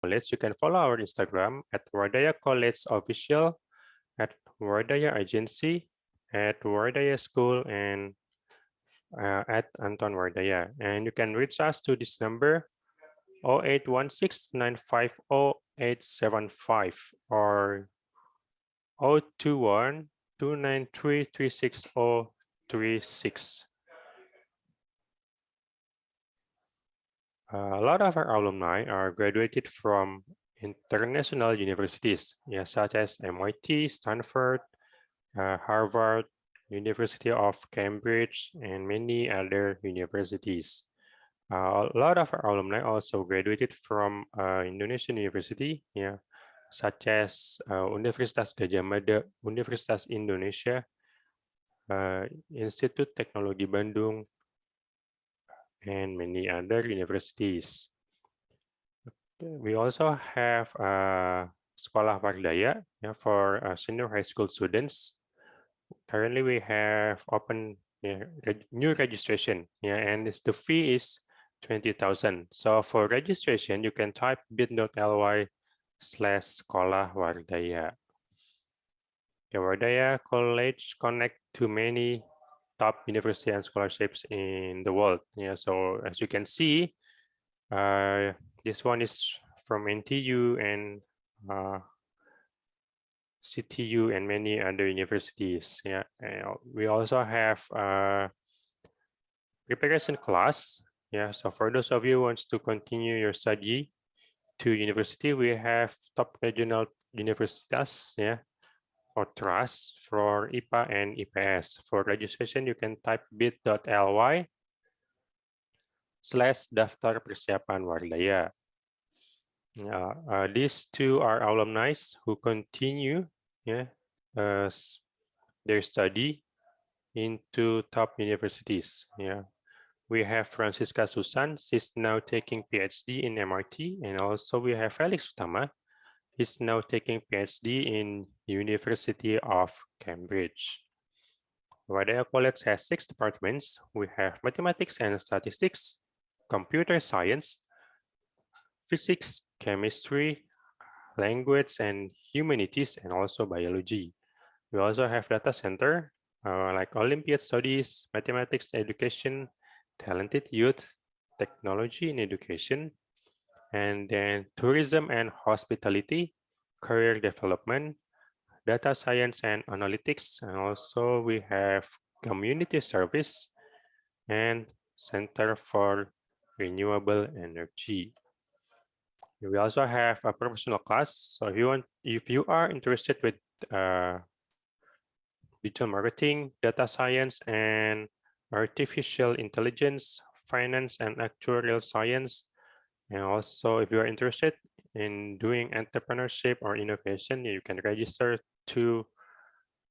College, you can follow our Instagram at Wardaya College Official, at Wardaya Agency, at Wardaya School, and at Anton Wardaya. And you can reach us to this number 0816-950-875 or 021-293-36036. A lot of our alumni are graduated from international universities, such as MIT, Stanford, Harvard, University of Cambridge, and many other universities. A lot of our alumni also graduated from Indonesian university, such as Universitas Gadjah Mada, Universitas Indonesia, Institut Teknologi Bandung, and many other universities. We also have Sekolah Wardaya for senior high school students. Currently, we have open new registration, and the fee is 20,000. So for registration, you can type bit.ly/Sekolah Wardaya. Wardaya College connect to many top university and scholarships in the world. So as you can see, this one is from NTU and CTU and many other universities. We also have preparation class. So for those of you who wants to continue your study to university, we have top regional universities, or trust for IPA and IPS. For registration, you can type bit.ly/daftar Persiapan Wardaya. These two are alumni who continue their study into top universities. We have Francisca Susan. She's now taking PhD in MIT, and also we have Felix Utama. He's now taking PhD in University of Cambridge. Wardaya College has 6 departments. We have mathematics and statistics, computer science, physics, chemistry, language and humanities, and also biology. We also have data center, like Olympiad studies, mathematics education, talented youth, technology in education, and then tourism and hospitality, career development, data science and analytics, and also we have community service and Center for Renewable Energy. We also have a professional class. So if you are interested with digital marketing, data science, and artificial intelligence, finance and actuarial science, and also if you are interested in doing entrepreneurship or innovation, you can register to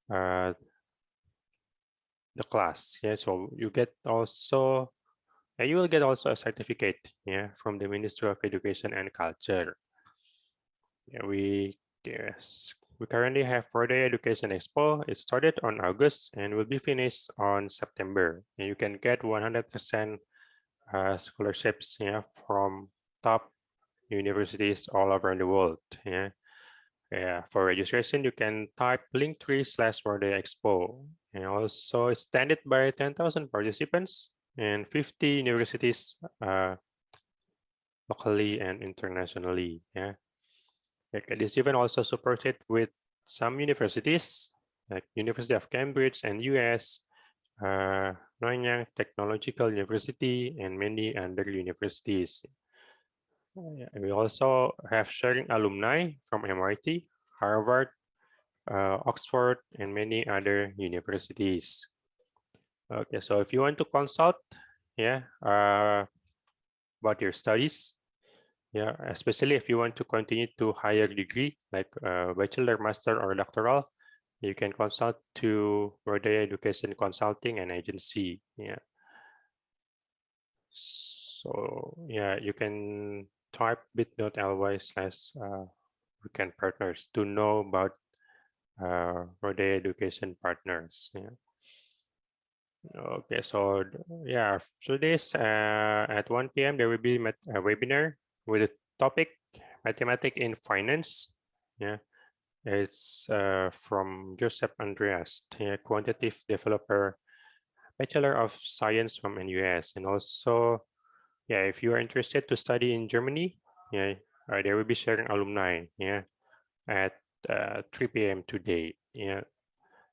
the class. So you get also you will get also a certificate from the Ministry of Education and Culture. We currently have Wardaya Education EXPO. It started on August and will be finished on September. And you can get 100% scholarships from top universities all over the world. For registration, you can type linktree/Wardaya EXPO. And also it's attended by 10,000 participants and 50 universities locally and internationally. This event also supported with some universities like University of Cambridge and US, Nanyang Technological University, and many other universities. We also have sharing alumni from MIT, Harvard, Oxford, and many other universities. Okay, so if you want to consult, about your studies, especially if you want to continue to higher degree like bachelor, master, or doctoral, you can consult to Wardaya Education Consulting and Agency. So you can type bit.ly/weekend partners to know about Wardaya Education Partners. Okay, so so this at 1 p.m. there will be a webinar with the topic Mathematics in Finance. Yeah, it's from Joseph Andreas, quantitative developer, Bachelor of Science from NUS, and also, yeah, if you are interested to study in Germany, yeah, they will be sharing alumni, yeah, at 3 p.m. today, yeah.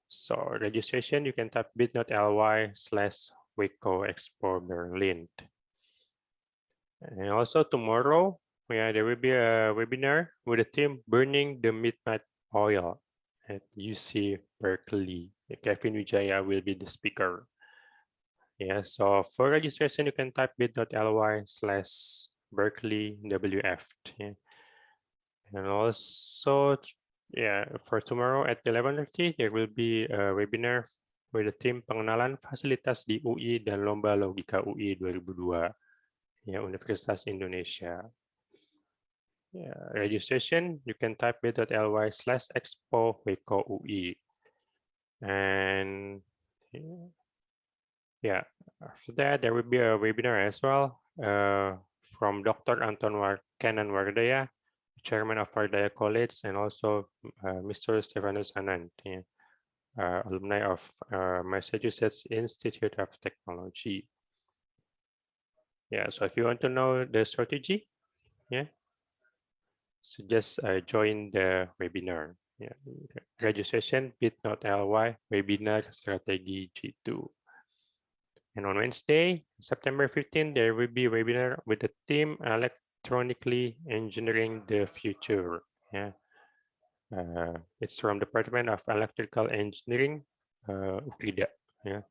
So registration, you can type bit.ly/Waco Expo Berlin. And also tomorrow, yeah, there will be a webinar with the theme Burning the Midnight Oil at UC Berkeley. Kevin Wijaya will be the speaker. Yeah, so for registration, you can type bit.ly/Berkeley WF. Yeah. And also, yeah, for tomorrow at 11:30, there will be a webinar with the theme Pengenalan Fasilitas di UI dan Lomba Logika UI 2002. Ya, Universitas Indonesia. Yeah, registration, you can type bit.ly/expo Waco UI. And yeah, after that, there will be a webinar as well from Dr. Kenan Wardaya, Chairman of Wardaya College, and also Mr. Stefanus Anand, yeah, alumni of Massachusetts Institute of Technology. Yeah, so if you want to know the strategy, yeah, so just join the webinar. Yeah, registration bit.ly webinar strategy G2. And on Wednesday, September 15, there will be a webinar with the theme Electronically Engineering the Future. Yeah, it's from Department of Electrical Engineering, UKIDA. Yeah.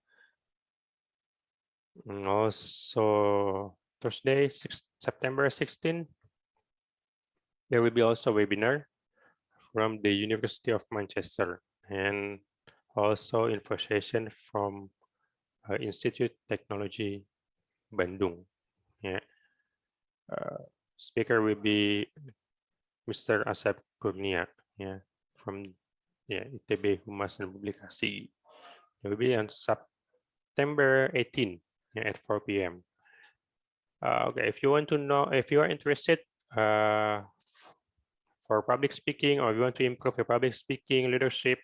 And also Thursday, September 16, there will be also a webinar from the University of Manchester and also info session from Institute Technology Bandung. Yeah. Speaker will be Mr. Asep Kurnia, yeah, from ITB Humas dan Publikasi. It will be on September 18, yeah, at 4 p.m. Okay, if you want to know, if you are interested for public speaking, or you want to improve your public speaking leadership,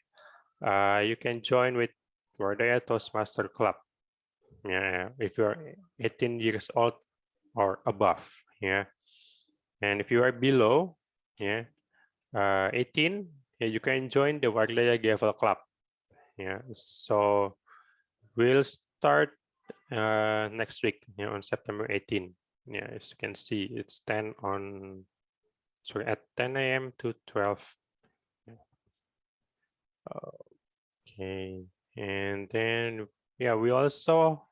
you can join with Wardaya Toastmaster Club. Yeah, if you are 18 years old or above, yeah. And if you are below, yeah, 18, yeah, you can join the Wardaya Gavel Club. Yeah, so we'll start next week, yeah, on September 18. Yeah, as you can see, it's 10 on, sorry, at 10 a.m. to 12. Okay, and then, yeah, we also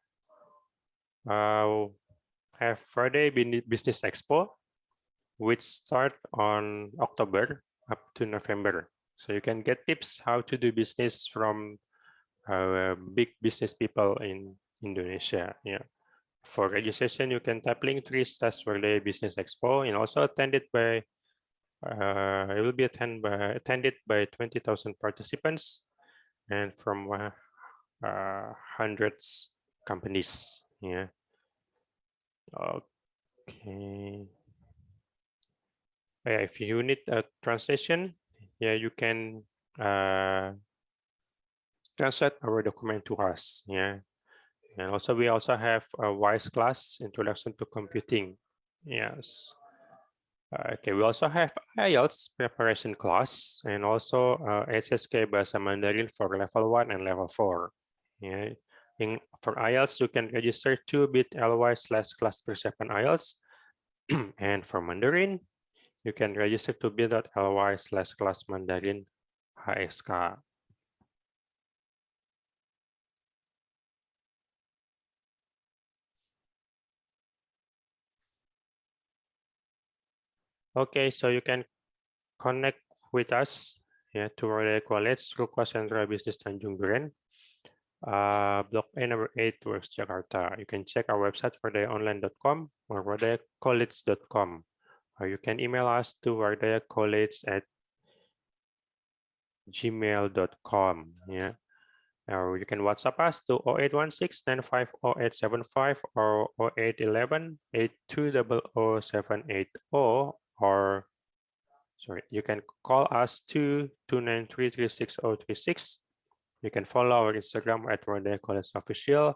have Friday Business Expo, which start on October up to November. So you can get tips how to do business from big business people in Indonesia. Yeah. For registration, you can type link3/Wardaya Business Expo, and also attended by it will be attended by 20,000 participants and from hundreds companies. Yeah. Okay. Yeah, if you need a translation, yeah, you can translate our document to us. Yeah. And also we also have a WISE class, Introduction to Computing. Yes. Okay, we also have IELTS preparation class and also HSK Bahasa Mandarin for level 1 and level 4. Yeah. For IELTS, you can register to bit.ly/class persiapan IELTS. And for Mandarin, you can register to bit.ly/class Mandarin HSK. Okay, so you can connect with us, yeah, to Wardaya College through Central Business Tanjung Duren, Block A number 8, West Jakarta. You can check our website wardayaonline.com or wardayacollege.com, or you can email us to wardayacollege@gmail.com. Yeah, or you can WhatsApp us to 0816-950875 or 0811-8200-780, or sorry, you can call us to 293-36036. You can follow our Instagram at Wardaya College Official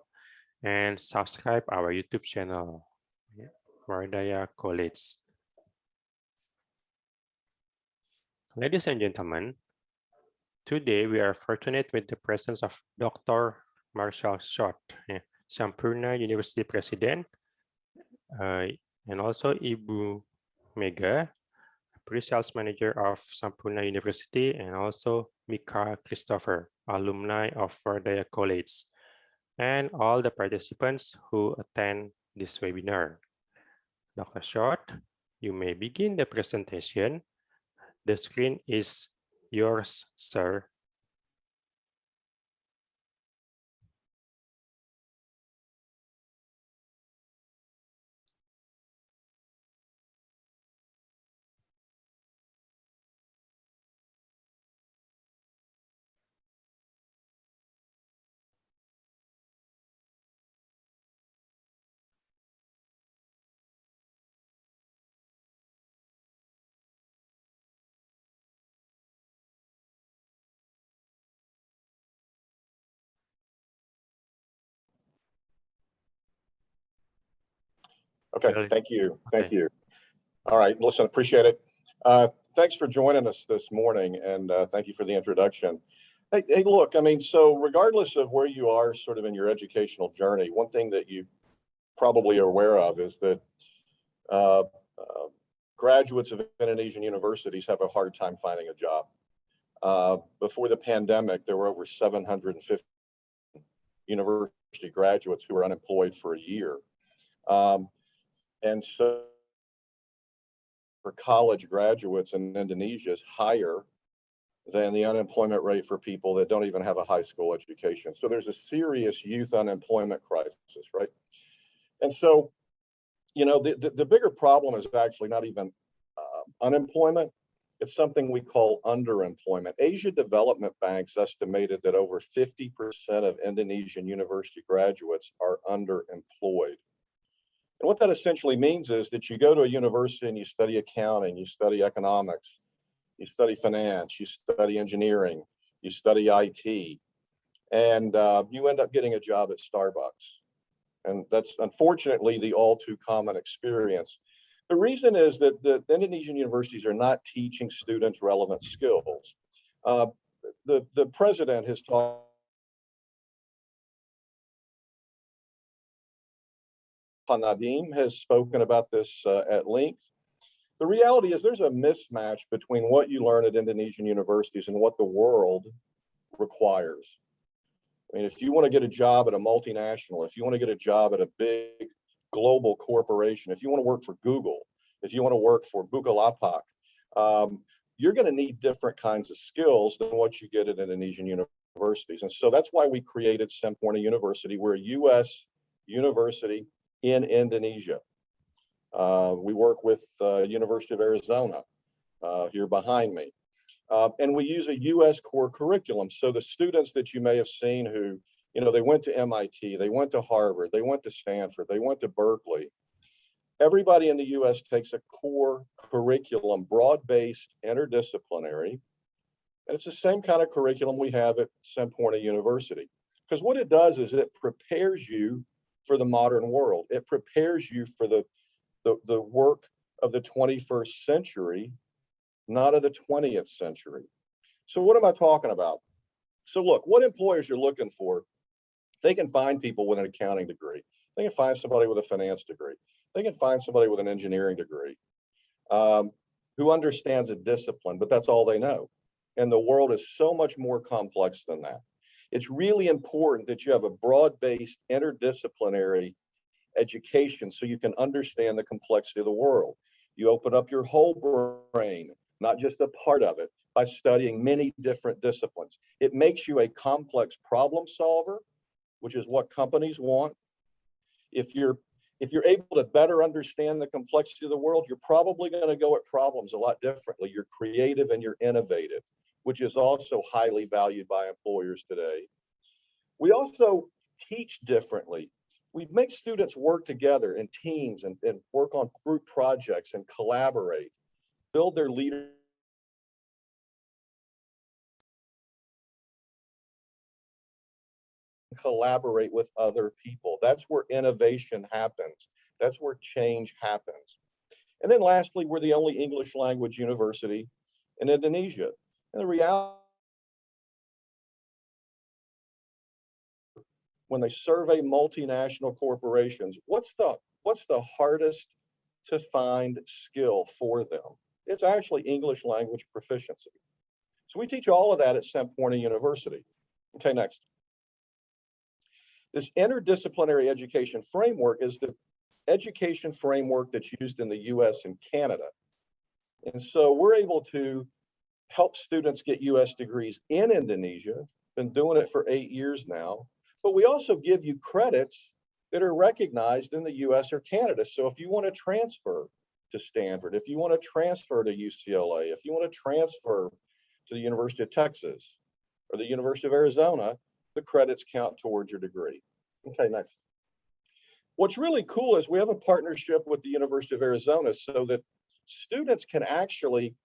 and subscribe our YouTube channel, Wardaya College. Ladies and gentlemen, today we are fortunate with the presence of Dr. Marshall Schott, Sampoerna University President, and also Ibu Mega, Pre-Sales Manager of Sampoerna University, and also Mika Kristofer, Alumni of Wardaya College, and all the participants who attend this webinar. Dr. Schott, you may begin the presentation. The screen is yours, sir. Okay, thank you. Thank you. All right, listen, appreciate it. Thanks for joining us this morning, and thank you for the introduction. Hey, look, I mean, so regardless of where you are sort of in your educational journey, one thing that you probably are aware of is that graduates of Indonesian universities have a hard time finding a job. Before the pandemic, there were over 750 university graduates who were unemployed for a year. And so for college graduates in Indonesia is higher than the unemployment rate for people that don't even have a high school education. So there's a serious youth unemployment crisis, right? And so, you know, the bigger problem is actually not even unemployment. It's something we call underemployment. Asia Development Banks estimated that over 50% of Indonesian university graduates are underemployed. And what that essentially means is that you go to a university and you study accounting, you study economics, you study finance, you study engineering, you study IT, and you end up getting a job at Starbucks. And that's unfortunately the all too common experience. The reason is that the Indonesian universities are not teaching students relevant skills. The president has talked Nadim has spoken about this at length. The reality is there's a mismatch between what you learn at Indonesian universities and what the world requires. I mean, if you want to get a job at a multinational, if you want to get a job at a big global corporation, if you want to work for Google, if you want to work for Bukalapak, you're going to need different kinds of skills than what you get at Indonesian universities. And so that's why we created Sampoerna University. We're a U.S. university in Indonesia. We work with University of Arizona here behind me. And we use a U.S. core curriculum. So the students that you may have seen who, you know, they went to MIT, they went to Harvard, they went to Stanford, they went to Berkeley. Everybody in the U.S. takes a core curriculum, broad-based, interdisciplinary. And it's the same kind of curriculum we have at Sampoerna University. Because what it does is it prepares you for the modern world. It prepares you for the work of the 21st century, not of the 20th century. So what am I talking about? So look, what employers are looking for, they can find people with an accounting degree. They can find somebody with a finance degree. They can find somebody with an engineering degree who understands a discipline, but that's all they know. And the world is so much more complex than that. It's really important that you have a broad-based interdisciplinary education so you can understand the complexity of the world. You open up your whole brain, not just a part of it, by studying many different disciplines. It makes you a complex problem solver, which is what companies want. If you're able to better understand the complexity of the world, you're probably going to go at problems a lot differently. You're creative and you're innovative, which is also highly valued by employers today. We also teach differently. We make students work together in teams and work on group projects and collaborate, build their leadership collaborate with other people. That's where innovation happens. That's where change happens. And then lastly, we're the only English language university in Indonesia. And the reality, when they survey multinational corporations, what's the hardest to find skill for them? It's actually English language proficiency. So we teach all of that at Sampoerna University. Okay, next. This interdisciplinary education framework is the education framework that's used in the US and Canada. And so we're able to help students get US degrees in Indonesia, been doing it for 8 years now, but we also give you credits that are recognized in the US or Canada. So if you want to transfer to Stanford, if you want to transfer to UCLA, if you want to transfer to the University of Texas or the University of Arizona, the credits count towards your degree. Okay, next. What's really cool is we have a partnership with the University of Arizona so that students can actually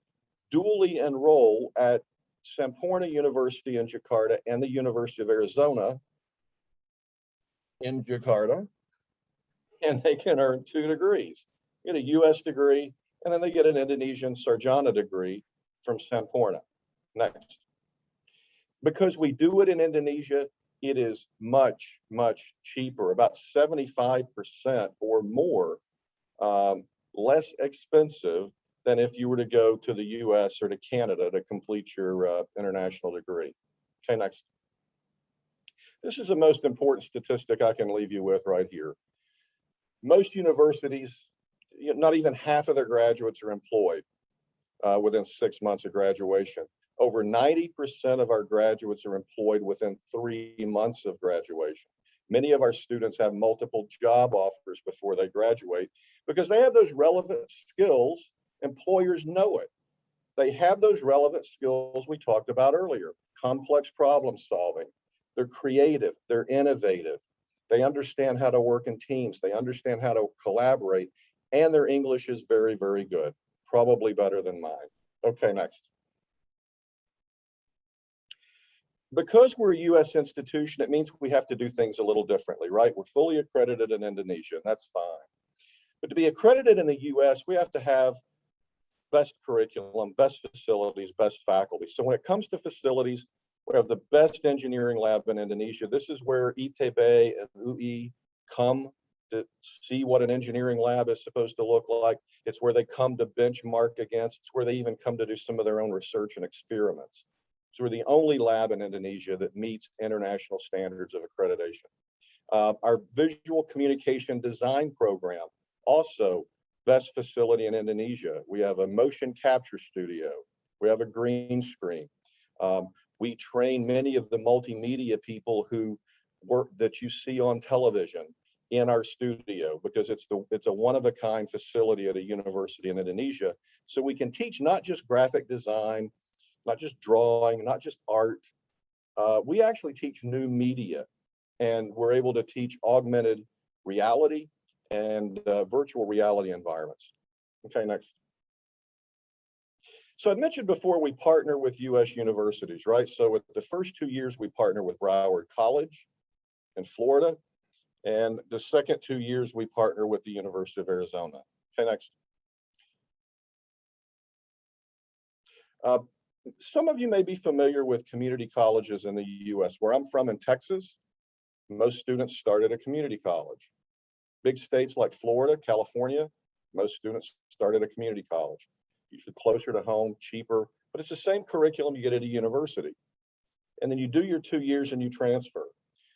dually enroll at Sampoerna University in Jakarta and the University of Arizona in Jakarta, and they can earn 2 degrees. Get a US degree, and then they get an Indonesian Sarjana degree from Sampoerna. Next. Because we do it in Indonesia, it is much, much cheaper, about 75% or more less expensive than if you were to go to the US or to Canada to complete your international degree. Okay, next. This is the most important statistic I can leave you with right here. Most universities, not even half of their graduates are employed within 6 months of graduation. Over 90% of our graduates are employed within 3 months of graduation. Many of our students have multiple job offers before they graduate because they have those relevant skills. Employers know it. They have those relevant skills we talked about earlier, complex problem solving. They're creative, they're innovative. They understand how to work in teams. They understand how to collaborate, and their English is very, very good, probably better than mine. Okay, next. Because we're a US institution, it means we have to do things a little differently, right? We're fully accredited in Indonesia, and that's fine. But to be accredited in the US, we have to have best curriculum, best facilities, best faculty. So when it comes to facilities, we have the best engineering lab in Indonesia. This is where ITB and UI come to see what an engineering lab is supposed to look like. It's where they come to benchmark against. It's where they even come to do some of their own research and experiments. So we're the only lab in Indonesia that meets international standards of accreditation. Our visual communication design program, also best facility in Indonesia. We have a motion capture studio. We have a green screen. We train many of the multimedia people who work that you see on television in our studio because it's a one-of-a-kind facility at a university in Indonesia. So we can teach not just graphic design, not just drawing, not just art. We actually teach new media, and we're able to teach augmented reality and virtual reality environments. Okay, next. So I mentioned before we partner with US universities, right? So with the first 2 years, we partner with Broward College in Florida. And the second 2 years, we partner with the University of Arizona. Okay, next. Some of you may be familiar with community colleges in the US. Where I'm from in Texas, most students start at a community college. Big states like Florida, California, most students start at a community college. Usually closer to home, cheaper, but it's the same curriculum you get at a university. And then you do your 2 years and you transfer.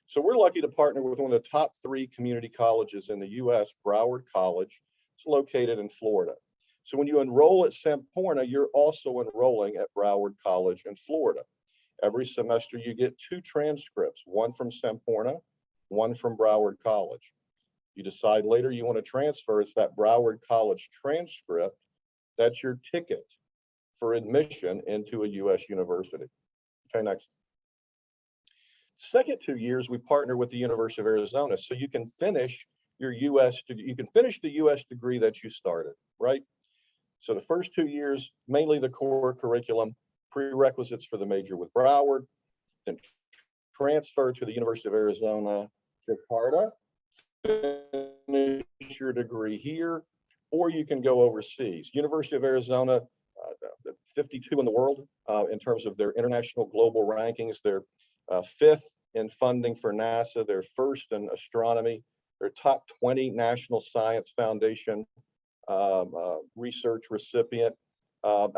So we're lucky to partner with one of the top 3 community colleges in the US, Broward College. It's located in Florida. So when you enroll at Sampoerna, you're also enrolling at Broward College in Florida. Every semester you get 2 transcripts, one from Sampoerna, one from Broward College. You decide later you want to transfer, it's that Broward College transcript. That's your ticket for admission into a US university. Okay, next. Second 2 years, we partner with the University of Arizona, so you can finish your the US degree that you started, right? So the first 2 years, mainly the core curriculum, prerequisites for the major with Broward, then transfer to the University of Arizona, Jakarta, finish your degree here, or you can go overseas. University of Arizona, 52 in the world in terms of their international global rankings. They're fifth in funding for NASA. They're first in astronomy. They're top 20 National Science Foundation research recipient.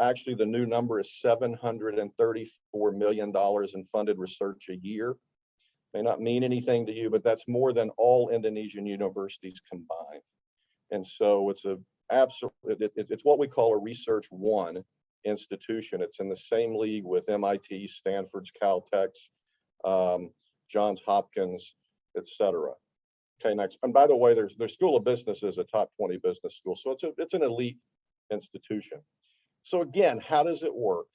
Actually, the new number is $734 million in funded research a year. May not mean anything to you, but that's more than all Indonesian universities combined. And so it's it's what we call a Research One institution. It's in the same league with MIT, Stanford's, Caltech's, Johns Hopkins, etc. Okay, next. And by the way, their School of Business is a top 20 business school, so it's an elite institution. So again, how does it work?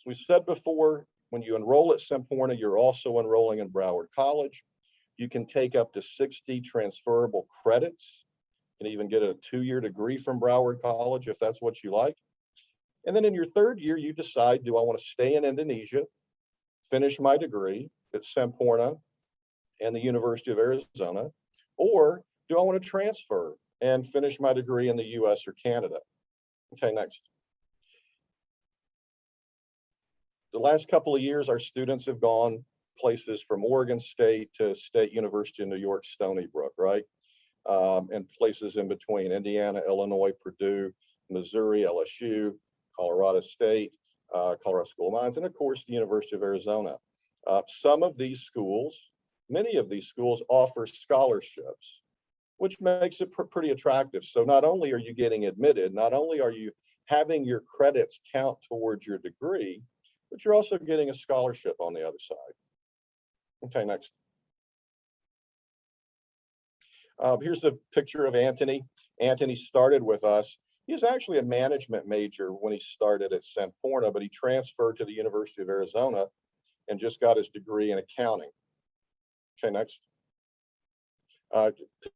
As we said before, when you enroll at Sampoerna, you're also enrolling in Broward College. You can take up to 60 transferable credits. You can even get a 2-year degree from Broward College if that's what you like. And then in your 3rd year, you decide, do I want to stay in Indonesia, finish my degree at Sampoerna and the University of Arizona, or do I want to transfer and finish my degree in the US or Canada? Okay, next. The last couple of years, our students have gone places from Oregon State to State University of New York, Stony Brook, right? And places in between, Indiana, Illinois, Purdue, Missouri, LSU, Colorado State, Colorado School of Mines, and of course, the University of Arizona. Some of these schools, many of these schools offer scholarships, which makes it pretty attractive. So not only are you getting admitted, not only are you having your credits count towards your degree, but you're also getting a scholarship on the other side. Okay, next. Here's a picture of Anthony. Anthony started with us. He was actually a management major when he started at Sampoerna, but he transferred to the University of Arizona and just got his degree in accounting. Okay, next.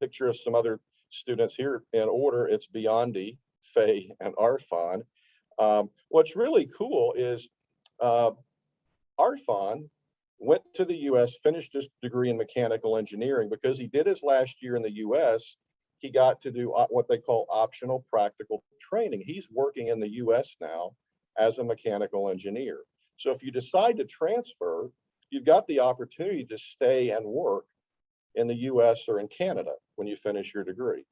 Picture of some other students here in order. It's Biondi, Faye, and Arfan. What's really cool is Arfan went to the US, finished his degree in mechanical engineering. Because he did his last year in the US, he got to do what they call optional practical training. He's working in the US now as a mechanical engineer. So if you decide to transfer, you've got the opportunity to stay and work in the US or in Canada when you finish your degree.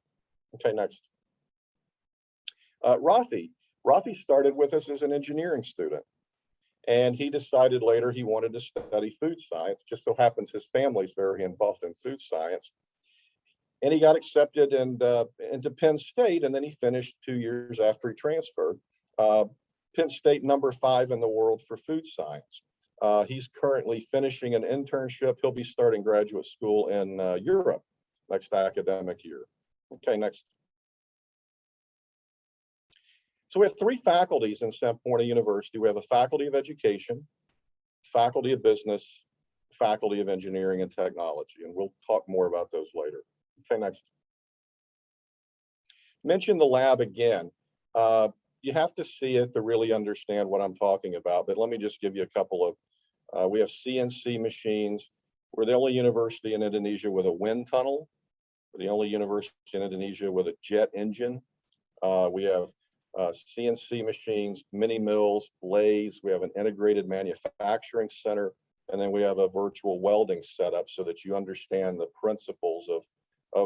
Okay, next. Rafi started with us as an engineering student. And he decided later he wanted to study food science. Just so happens his family's very involved in food science. And he got accepted into Penn State, and then he finished 2 years after he transferred. Penn State #5 in the world for food science. He's currently finishing an internship. He'll be starting graduate school in Europe next academic year. Okay, next. So we have 3 faculties in Sampoerna University. We have a Faculty of Education, Faculty of Business, Faculty of Engineering and Technology, and we'll talk more about those later. Okay, next. Mention the lab again. You have to see it to really understand what I'm talking about, but let me just give you a couple of, we have CNC machines. We're the only university in Indonesia with a wind tunnel. We're the only university in Indonesia with a jet engine. We have CNC machines, mini mills, lathes. We have an integrated manufacturing center, and then we have a virtual welding setup so that you understand the principles of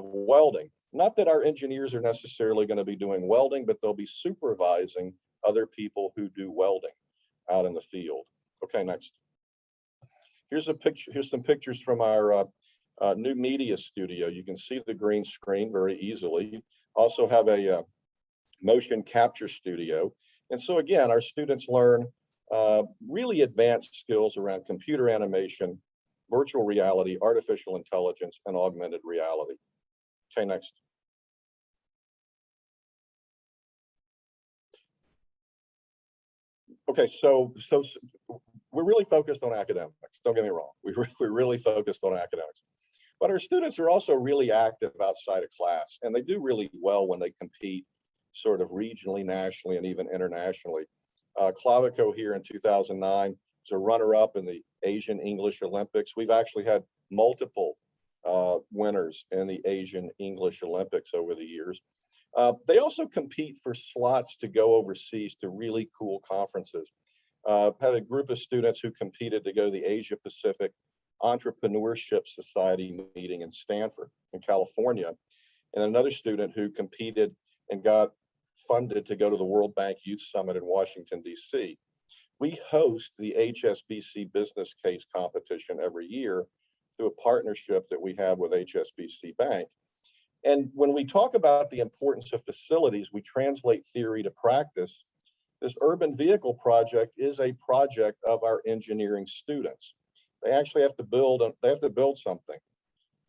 welding. Not that our engineers are necessarily going to be doing welding, but they'll be supervising other people who do welding out in the field. Okay, next. Here's a picture. Here's some pictures from our new media studio. You can see the green screen very easily. Also have a motion capture studio. And so again, our students learn really advanced skills around computer animation, virtual reality, artificial intelligence, and augmented reality. Okay, next. Okay, so we're really focused on academics. Don't get me wrong. We're really focused on academics. But our students are also really active outside of class, and they do really well when they compete sort of regionally, nationally, and even internationally. Clavico here in 2009 a runner-up in the Asian English Olympics. We've actually had multiple winners in the Asian English Olympics over the years. They also compete for slots to go overseas to really cool conferences. Had a group of students who competed to go to the Asia Pacific Entrepreneurship Society meeting in Stanford, in California, and another student who competed and got funded to go to the World Bank Youth Summit in Washington, D.C. We host the HSBC Business Case Competition every year through a partnership that we have with HSBC Bank. And when we talk about the importance of facilities, we translate theory to practice. This urban vehicle project is a project of our engineering students. They actually have to build something.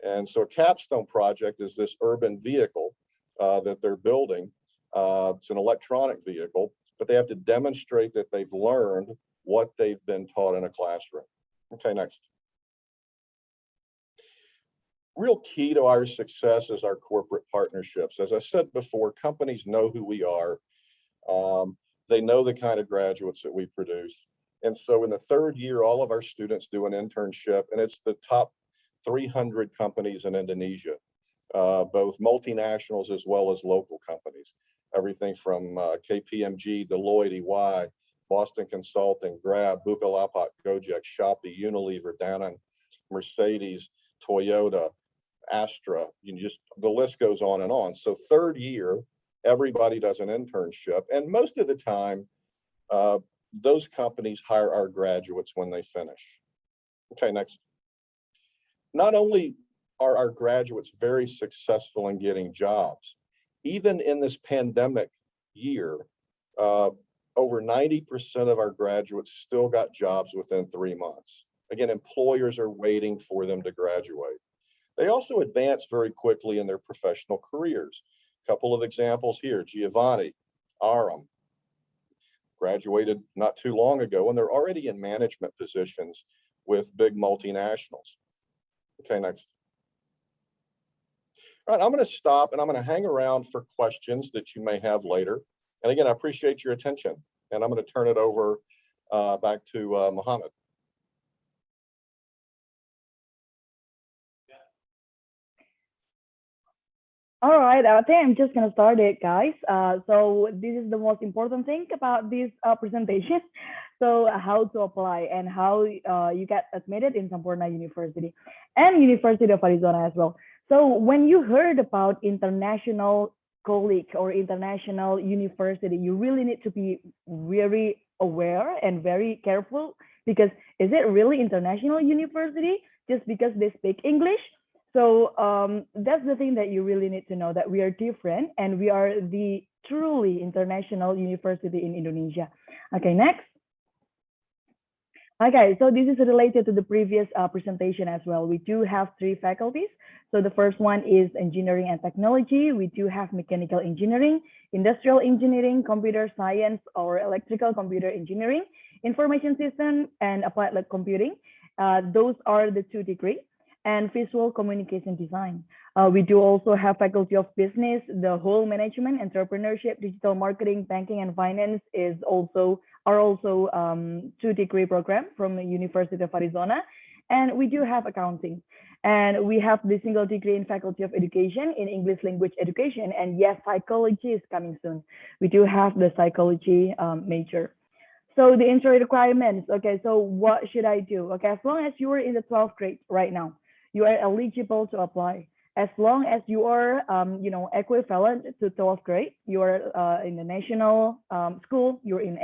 And so a capstone project is this urban vehicle that they're building. It's an electronic vehicle, but they have to demonstrate that they've learned what they've been taught in a classroom. Okay, next. Real key to our success is our corporate partnerships. As I said before, companies know who we are. They know the kind of graduates that we produce. And so in the third year, all of our students do an internship, and it's the top 300 companies in Indonesia, both multinationals as well as local companies. Everything from KPMG, Deloitte, EY, Boston Consulting, Grab, Bukalapak, Gojek, Shopee, Unilever, Danone, Mercedes, Toyota, Astra, the list goes on and on. So third year, everybody does an internship. And most of the time, those companies hire our graduates when they finish. Okay, next. Not only are our graduates very successful in getting jobs, even in this pandemic year, over 90% of our graduates still got jobs within 3 months. Again, employers are waiting for them to graduate. They also advance very quickly in their professional careers. A couple of examples here: Giovanni, Aram, graduated not too long ago, and they're already in management positions with big multinationals. Okay, next. All right, I'm going to stop and I'm going to hang around for questions that you may have later. And again, I appreciate your attention, and I'm going to turn it over back to Mohammed. All right, I think I'm just gonna start it, guys. So this is the most important thing about this presentation. So how to apply and how you get admitted in Sampoerna University and University of Arizona as well. So when you heard about international college or international university, you really need to be very aware and very careful, because is it really international university just because they speak English? So that's the thing that you really need to know, that we are different and we are the truly international university in Indonesia. Okay, next. Okay, so this is related to the previous presentation as well. We do have 3 faculties. So the first one is engineering and technology. We do have mechanical engineering, industrial engineering, computer science or electrical computer engineering, information system, and applied computing. Those are the 2 degrees. And visual communication design. We do also have faculty of business, the whole management, entrepreneurship, digital marketing, banking, and finance are also 2-degree program from the University of Arizona. And we do have accounting. And we have the single degree in faculty of education in English language education. And yes, psychology is coming soon. We do have the psychology major. So the entry requirements, okay, so what should I do? Okay, as long as you are in the 12th grade right now, you are eligible to apply. As long as you are, equivalent to 12th grade, you are in the national school, you're in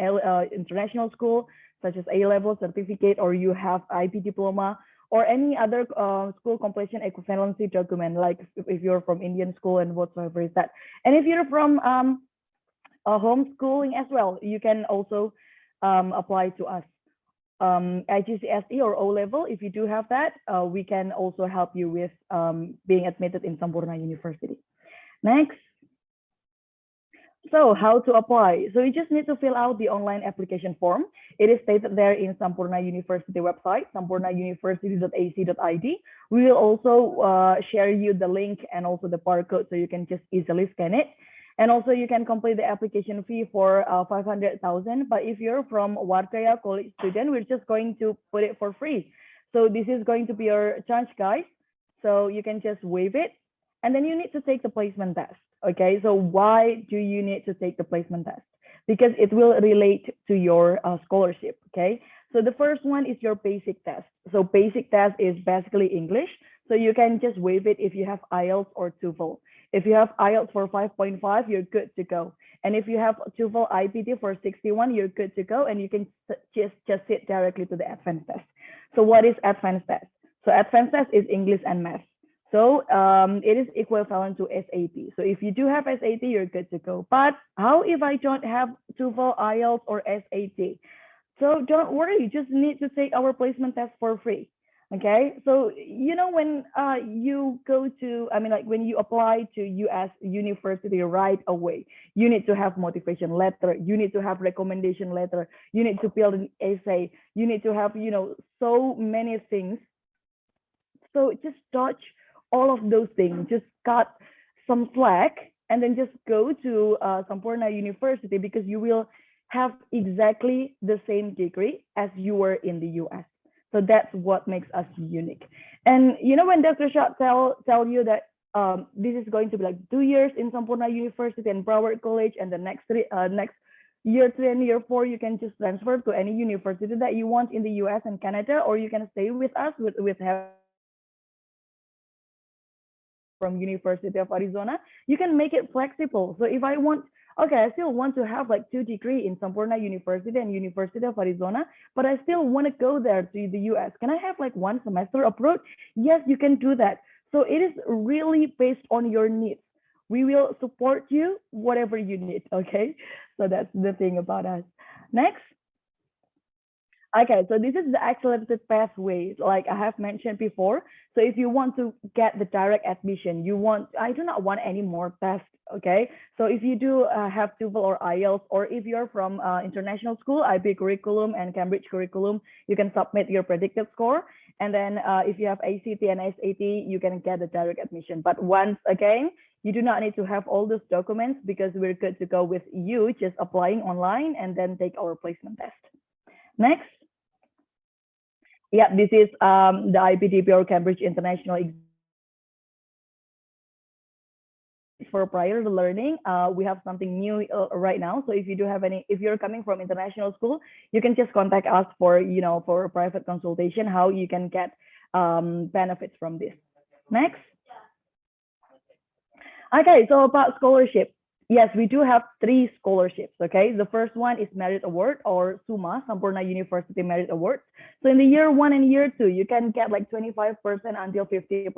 international school, such as A-level certificate, or you have IB diploma, or any other school completion equivalency document, like if you're from Indian school and whatsoever is that. And if you're from homeschooling as well, you can also apply to us. IGCSE or O-level, if you do have that, we can also help you with being admitted in Sampoerna University. Next. So how to apply? So you just need to fill out the online application form. It is stated there in Sampoerna University website, sampoernauniversity.ac.id. We will also share you the link and also the barcode so you can just easily scan it. And also you can complete the application fee for 500,000. But if you're from Wardaya college student, we're just going to put it for free. So this is going to be your chance, guys. So you can just waive it. And then you need to take the placement test. Okay, so why do you need to take the placement test? Because it will relate to your scholarship. Okay, so the first one is your basic test. So basic test is basically English. So you can just waive it if you have IELTS or TOEFL. If you have IELTS for 5.5, you're good to go. And if you have TOEFL IPT for 61, you're good to go. And you can just sit directly to the advanced test. So what is advanced test? So advanced test is English and math. So it is equivalent to SAT. So if you do have SAT, you're good to go. But how if I don't have TOEFL, IELTS, or SAT? So don't worry, you just need to take our placement test for free. Okay, so you know when you go to, I mean, like when you apply to US university right away, you need to have motivation letter, you need to have recommendation letter, you need to build an essay, you need to have, you know, so many things. So just dodge all of those things, just cut some slack and then just go to Sampoerna University, because you will have exactly the same degree as you were in the US. So that's what makes us unique. And you know, when Dr. Schott tell you that this is going to be like 2 years in Sampoerna University and Broward College, and the next year 3 and year 4, you can just transfer to any university that you want in the US and Canada, or you can stay with us with from University of Arizona. You can make it flexible. So if I want, okay, I still want to have like 2 degrees in Sampoerna University and University of Arizona, but I still want to go there to the US. Can I have like 1 semester abroad? Yes, you can do that. So it is really based on your needs. We will support you whatever you need, okay? So that's the thing about us. Next. Okay, so this is the accelerated pathway, like I have mentioned before. So if you want to get the direct admission, I do not want any more tests, okay? So if you do have TOEFL or IELTS, or if you're from international school, IB curriculum and Cambridge curriculum, you can submit your predicted score. And then if you have ACT and SAT, you can get the direct admission. But once again, you do not need to have all those documents, because we're good to go with you just applying online and then take our placement test. Next. Yeah, this is the IPDP or Cambridge International for prior to learning. We have something new right now. So if you do have if you're coming from international school, you can just contact us for, you know, for a private consultation, how you can get benefits from this. Next. Okay, so about scholarship. Yes, we do have 3 scholarships, okay? The first one is Merit Award, or SUMA, Sampoerna University Merit Award. So in the year 1 and year 2, you can get like 25% until 50%.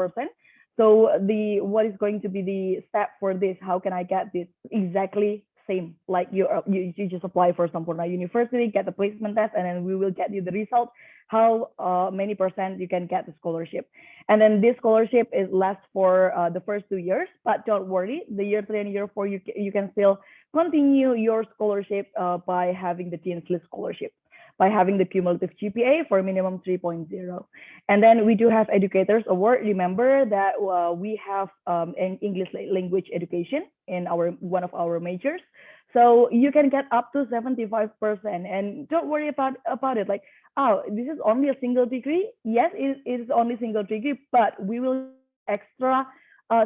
So what is going to be the step for this? How can I get this? Exactly same, like you just apply for Sampoerna University, get the placement test, and then we will get you the result, how many percent you can get the scholarship. And then this scholarship is lasts for the first 2 years, but don't worry, the year 3 and year 4, you can still continue your scholarship by having the Dean's List scholarship, by having the cumulative GPA for minimum 3.0. And then we do have Educators Award. Remember that we have an English language education in one of our majors. So you can get up to 75%. And don't worry about it. Like, oh, this is only a single degree. Yes, it is only single degree, but we will extra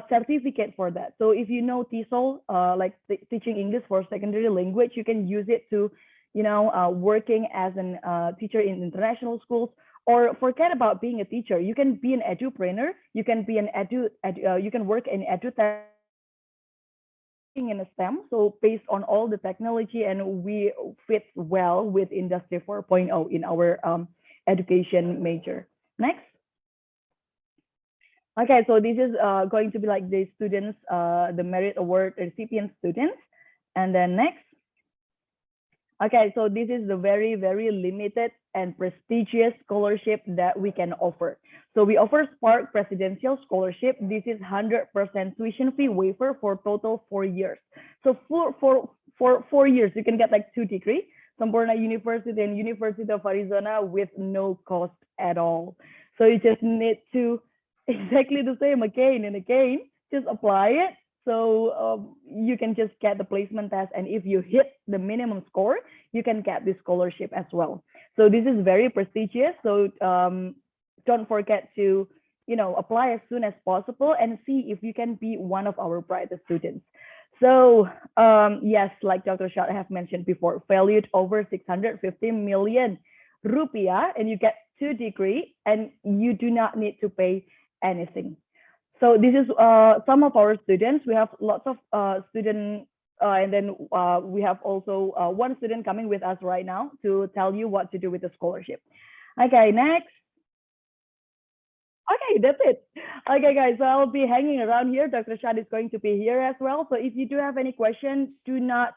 certificate for that. So if you know TESOL, like teaching English for secondary language, you can use it to, you know, working as a teacher in international schools. Or forget about being a teacher. You can be an edupreneur. You can be an you can work in edutech in a STEM. So based on all the technology, and we fit well with Industry 4.0 in our education major. Next. Okay, so this is going to be like the students, the Merit Award recipient students. And then next. Okay, so this is the very, very limited and prestigious scholarship that we can offer. So we offer Spark Presidential Scholarship. This is 100% tuition fee waiver for total 4 years. So for 4 years, you can get like 2 degrees, Sampoerna University and University of Arizona with no cost at all. So you just need to exactly the same again and again, just apply it So you can just get the placement test, and if you hit the minimum score, you can get the scholarship as well. So this is very prestigious. So don't forget to apply as soon as possible and see if you can be one of our brightest students. So yes, like Dr. Schott have mentioned before, valued over 650 million rupiah, and you get 2 degrees, and you do not need to pay anything. So this is some of our students. We have lots of students, and then we have also one student coming with us right now to tell you what to do with the scholarship. Okay, next. Okay, that's it. Okay, guys, so I'll be hanging around here. Dr. Schott is going to be here as well. So if you do have any questions, do not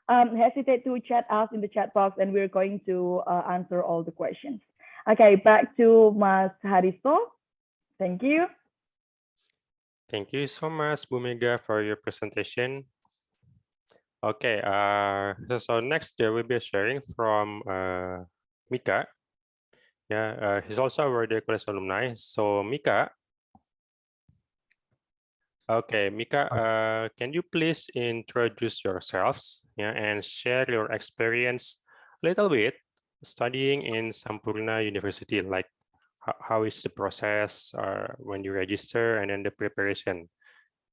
hesitate to chat us in the chat box, and we're going to answer all the questions. Okay, back to Mas Haristo. Thank you. Thank you so much, Bumega, for your presentation. Okay, so next there will be a sharing from Mika. Yeah, he's also a Wardaya College alumni. So Mika. Okay, Mika, can you please introduce yourselves, yeah, and share your experience a little bit studying in Sampoerna University, like how is the process when you register, and then the preparation,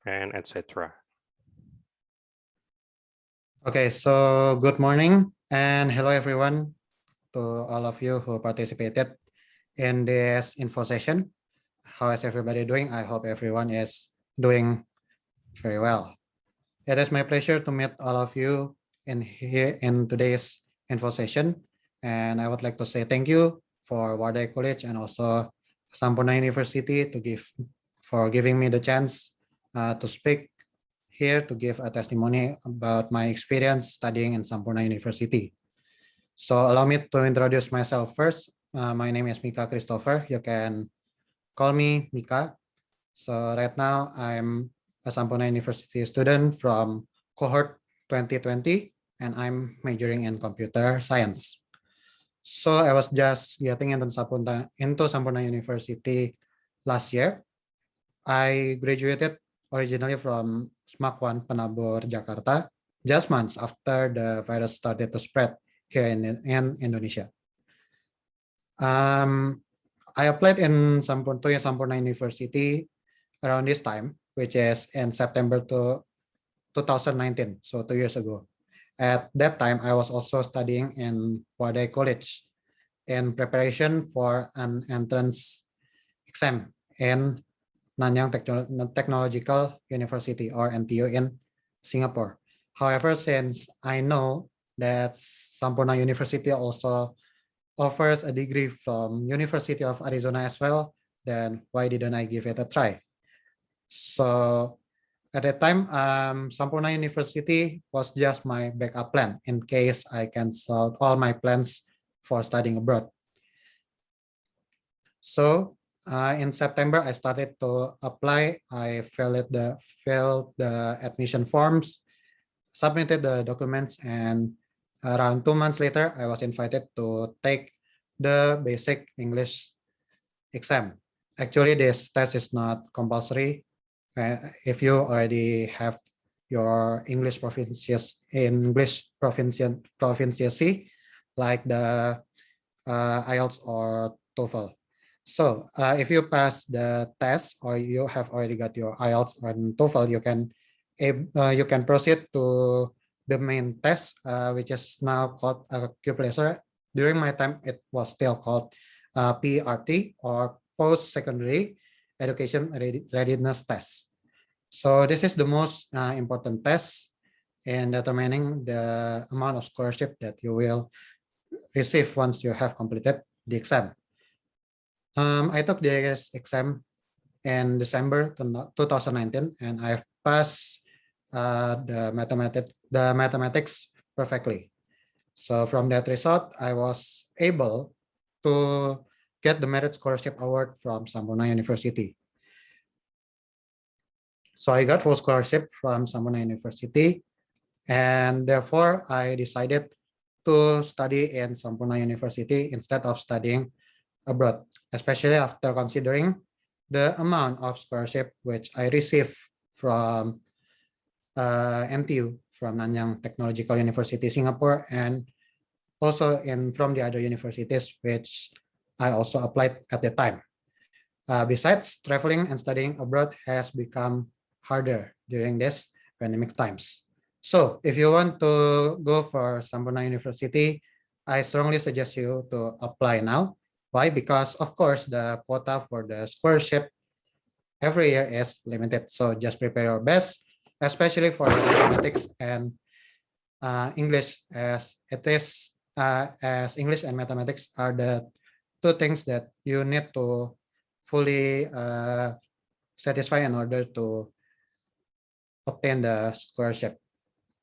and etc. Okay, so good morning and hello everyone to all of you who participated in this info session. How is everybody doing? I hope everyone is doing very well. It is my pleasure to meet all of you in here in today's info session, and I would like to say thank you for Wardaya College and also Sampoerna University for giving me the chance to speak here to give a testimony about my experience studying in Sampoerna University. So allow me to introduce myself first. My name is Mika Kristofer. You can call me Mika. So right now I'm a Sampoerna University student from cohort 2020, and I'm majoring in computer science. So I was just getting into Sampoerna University last year. I graduated originally from SMAK 1 Penabur, Jakarta, just months after the virus started to spread here in Indonesia. I applied in Sampoerna University around this time, which is in September 2019, so 2 years ago. At that time, I was also studying in Wardaya College in preparation for an entrance exam in Nanyang Technological University, or NTU, in Singapore. However, since I know that Sampoerna University also offers a degree from University of Arizona as well, then why didn't I give it a try? So at that time, Sampoerna University was just my backup plan in case I canceled all my plans for studying abroad. So in September, I started to apply. I filled the admission forms, submitted the documents, and around 2 months later, I was invited to take the basic English exam. Actually, this test is not compulsory. If you already have your English proficiency, like the IELTS or TOEFL. So if you pass the test, or you have already got your IELTS or TOEFL, you can proceed to the main test, which is now called QPLACER. During my time, it was still called PRT, or Post-Secondary Education Readiness Test. So this is the most important test in determining the amount of scholarship that you will receive once you have completed the exam. I took this exam in December 2019, and I've passed the mathematics perfectly. So from that result, I was able to get the Merit Scholarship Award from Sampoerna University. So I got full scholarship from Sampoerna University, and therefore I decided to study in Sampoerna University instead of studying abroad, especially after considering the amount of scholarship which I received from NTU from Nanyang Technological University, Singapore, and also from the other universities which I also applied at the time. Besides, traveling and studying abroad has become harder during this pandemic times. So if you want to go for Sampoerna University, I strongly suggest you to apply now. Why? Because of course the quota for the scholarship every year is limited. So just prepare your best, especially for the mathematics and English, as English and mathematics are the two things that you need to fully satisfy in order to obtain the scholarship.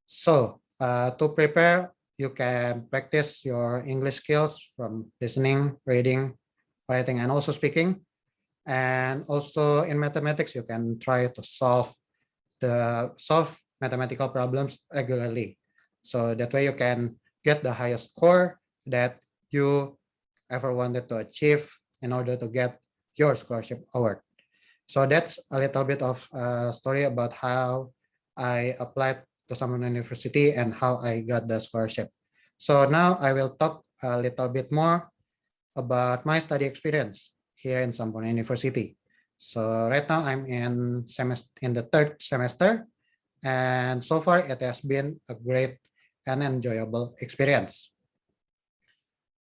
So to prepare, you can practice your English skills from listening, reading, writing, and also speaking. And also in mathematics, you can try to solve mathematical problems regularly. So that way you can get the highest score that you ever wanted to achieve in order to get your scholarship award. So that's a little bit of a story about how I applied to Sampoerna University and how I got the scholarship. So now I will talk a little bit more about my study experience here in Sampoerna University. So right now I'm in the third semester, and so far it has been a great and enjoyable experience.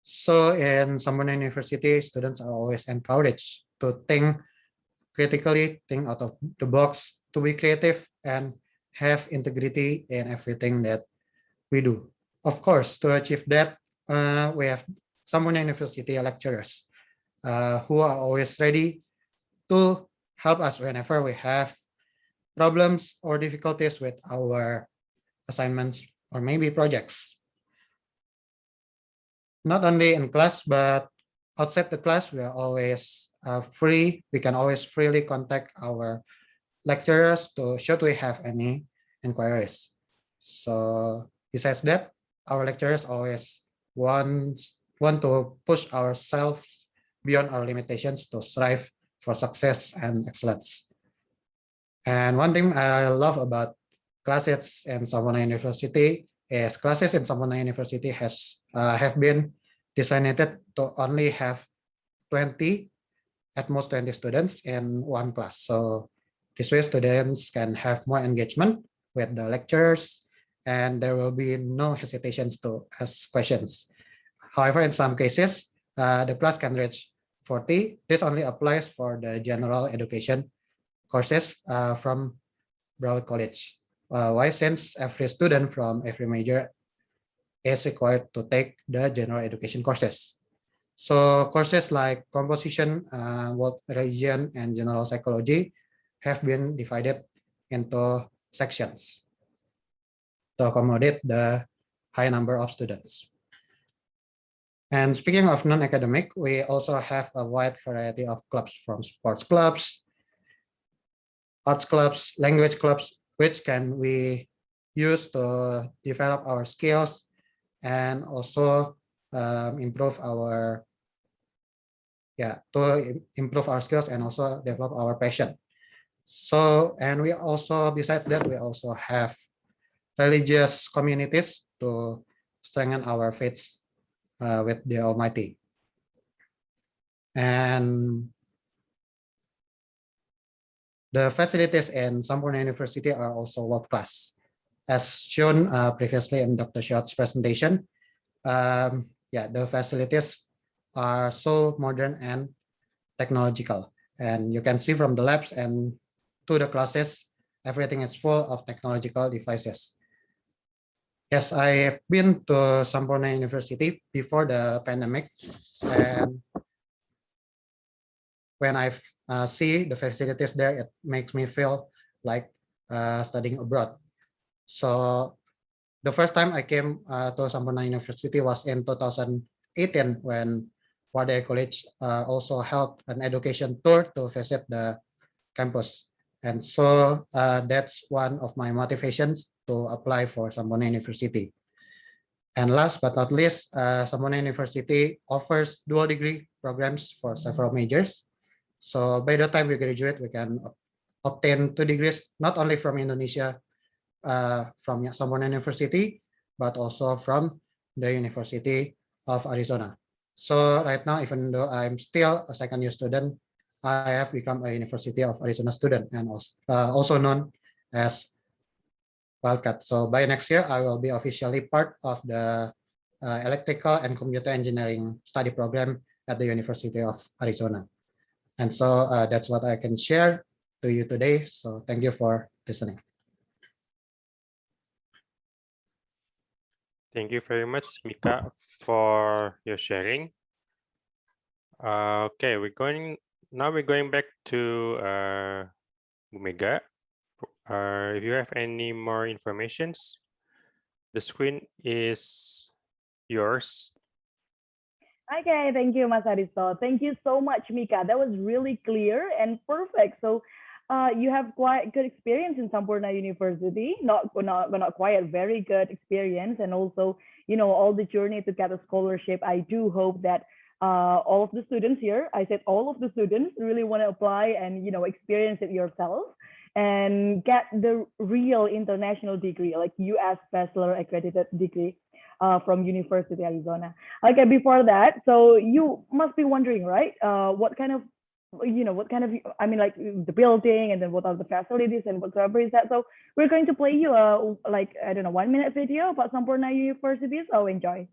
So in Sampoerna University, students are always encouraged to think critically, think out of the box, to be creative and have integrity in everything that we do. Of course, to achieve that, we have Sampoerna University lecturers who are always ready to help us whenever we have problems or difficulties with our assignments or maybe projects. Not only in class, but outside the class, we are always free. We can always freely contact our lecturers to should we have any inquiries. So besides that, our lecturers always want to push ourselves beyond our limitations to strive for success and excellence. And one thing I love about classes in Sampoerna University is classes in Sampoerna University have been designed to only have 20, at most 20 students in one class. So this way students can have more engagement with the lecturers and there will be no hesitations to ask questions. However, in some cases, the class can reach 40. This only applies for the general education courses from Broad College. Why? Since every student from every major is required to take the general education courses. So courses like composition, world religion, and general psychology have been divided into sections to accommodate the high number of students. And speaking of non-academic, we also have a wide variety of clubs, from sports clubs, arts clubs, language clubs, which can we use to develop our skills and also improve our skills and also develop our passion. So, and we also, besides that, we also have religious communities to strengthen our faith with the Almighty. And the facilities in Sampoerna University are also world-class. As shown previously in Dr. Schott's presentation, the facilities are so modern and technological. And you can see from the labs and to the classes, everything is full of technological devices. Yes, I have been to Sampoerna University before the pandemic, and when I see the facilities there, it makes me feel like studying abroad. So the first time I came to Sampoerna University was in 2018 when Wardaya College also held an education tour to visit the campus. And so that's one of my motivations to apply for Sampoerna University. And last but not least, Sampoerna University offers dual degree programs for several majors. So by the time we graduate, we can obtain 2 degrees, not only from Indonesia, from Sampoerna University, but also from the University of Arizona. So right now, even though I'm still a second year student, I have become a University of Arizona student and also known as Wildcat. So by next year, I will be officially part of the electrical and computer engineering study program at the University of Arizona. And so that's what I can share to you today. So thank you for listening. Thank you very much, Mika, for your sharing. Okay, we're going back to Mega. If you have any more informations, the screen is yours. Okay, thank you, Mas Aristo. Thank you so much, Mika. That was really clear and perfect. So you have quite good experience in Sampoerna University, not quite, very good experience, and also, you know, all the journey to get a scholarship. I do hope that all of the students here, I said all of the students, really want to apply and, you know, experience it yourself and get the real international degree, like US Bachelor Accredited degree from University of Arizona. Okay, before that, so you must be wondering, right? What kind of, I mean, like the building, and then what are the facilities and whatsoever is that. So we're going to play you like, I don't know, 1 minute video about Sampoerna University. So enjoy.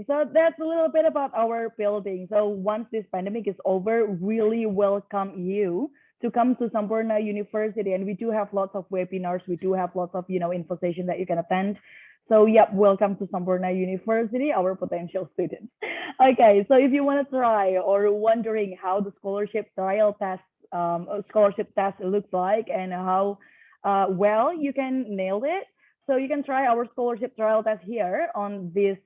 So that's a little bit about our building. So once this pandemic is over, really welcome you to come to Sampoerna University. And we do have lots of webinars. We do have lots of, you know, info sessions that you can attend. So yep, welcome to Sampoerna University, our potential students. Okay, so if you want to try or wondering how the scholarship test looks like and how well you can nail it, so you can try our scholarship trial test here on this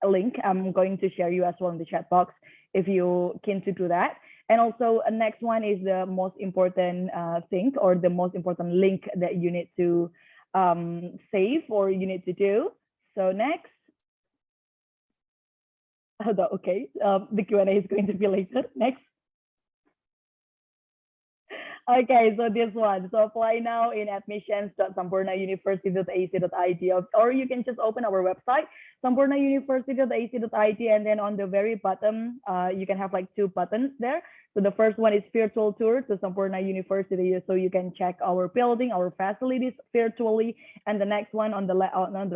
link. I'm going to share you as well in the chat box if you keen to do that. And also next one is the most important thing, or the most important link that you need to save or you need to do. So next. Okay, the Q&A is going to be later. Next. Okay, so this one. So apply now in admissions.sampoernauniversity.ac.id, or you can just open our website, sampoernauniversity.ac.id, and then on the very bottom, you can have like two buttons there. So the first one is virtual tour to Sampoerna University, so you can check our building, our facilities virtually, and the next one on the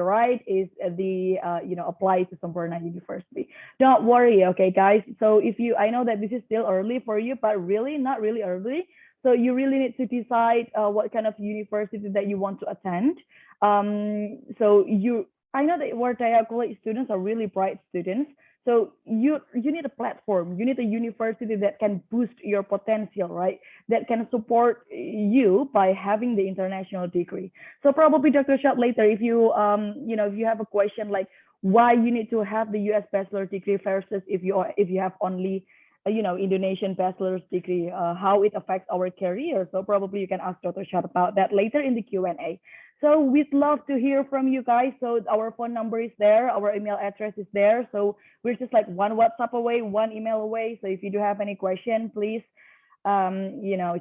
right is the apply to Sampoerna University. Don't worry, okay, guys. So if you, I know that this is still early for you, but really not really early. So you really need to decide what kind of university that you want to attend. So I know that Wardaya college students are really bright students. So you need a platform. You need a university that can boost your potential, right? That can support you by having the international degree. So probably Dr. Schott later, if you if you have a question like why you need to have the US bachelor degree versus if you have only Indonesian bachelor's degree, how it affects our career. So probably you can ask Dr. Schott about that later in the Q&A. So we'd love to hear from you guys. So our phone number is there, our email address is there. So we're just like one WhatsApp away, one email away. So if you do have any question, please,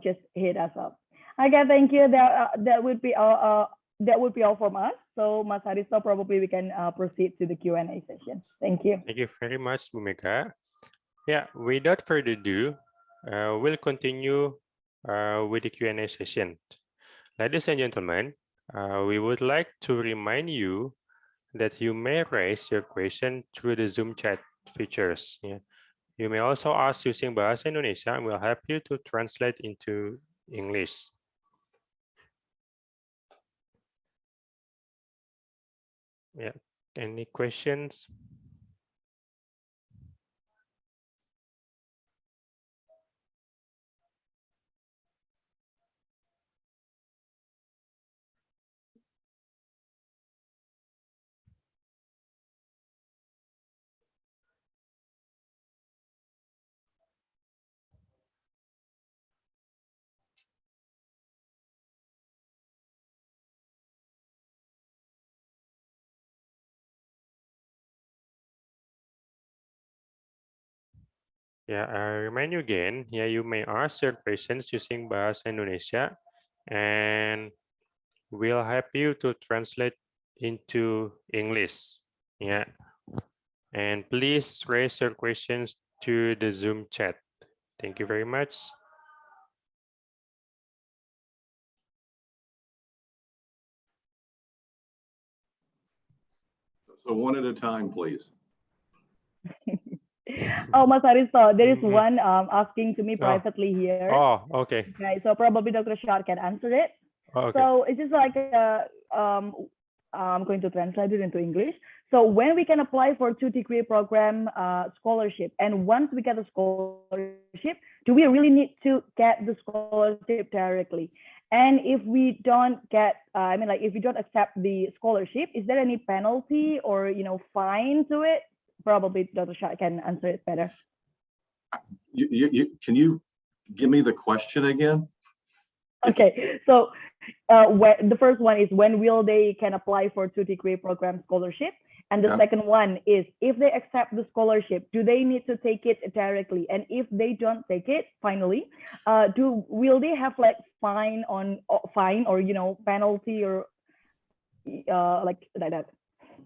just hit us up. Okay, thank you. That would be all. That would be all from us. So Mas Aristo, probably we can proceed to the Q&A session. Thank you. Thank you very much, Bumega. Yeah, without further ado, we'll continue with the Q&A session. Ladies and gentlemen, we would like to remind you that you may raise your question through the Zoom chat features. Yeah. You may also ask using Bahasa Indonesia, and we'll help you to translate into English. Yeah, any questions? Yeah, I remind you again, yeah, you may ask your questions using Bahasa Indonesia, and we'll help you to translate into English. Yeah, and please raise your questions to the Zoom chat. Thank you very much. So one at a time, please. Oh, Mas Aristo, there is one asking to me privately here. Oh, okay. Okay, so probably Dr. Schott can answer it. Okay. So it's just like I'm going to translate it into English. So when we can apply for 2-degree program scholarship, and once we get the scholarship, do we really need to get the scholarship directly? And if we don't get, I mean, like if we don't accept the scholarship, is there any penalty or fine to it? Probably Dr. Schott can answer it better. Can you give me the question again? Okay, so the first one is when will they can apply for 2-degree program scholarship, and the second one is if they accept the scholarship, do they need to take it directly? And if they don't take it, finally, will they have like fine or penalty or like that?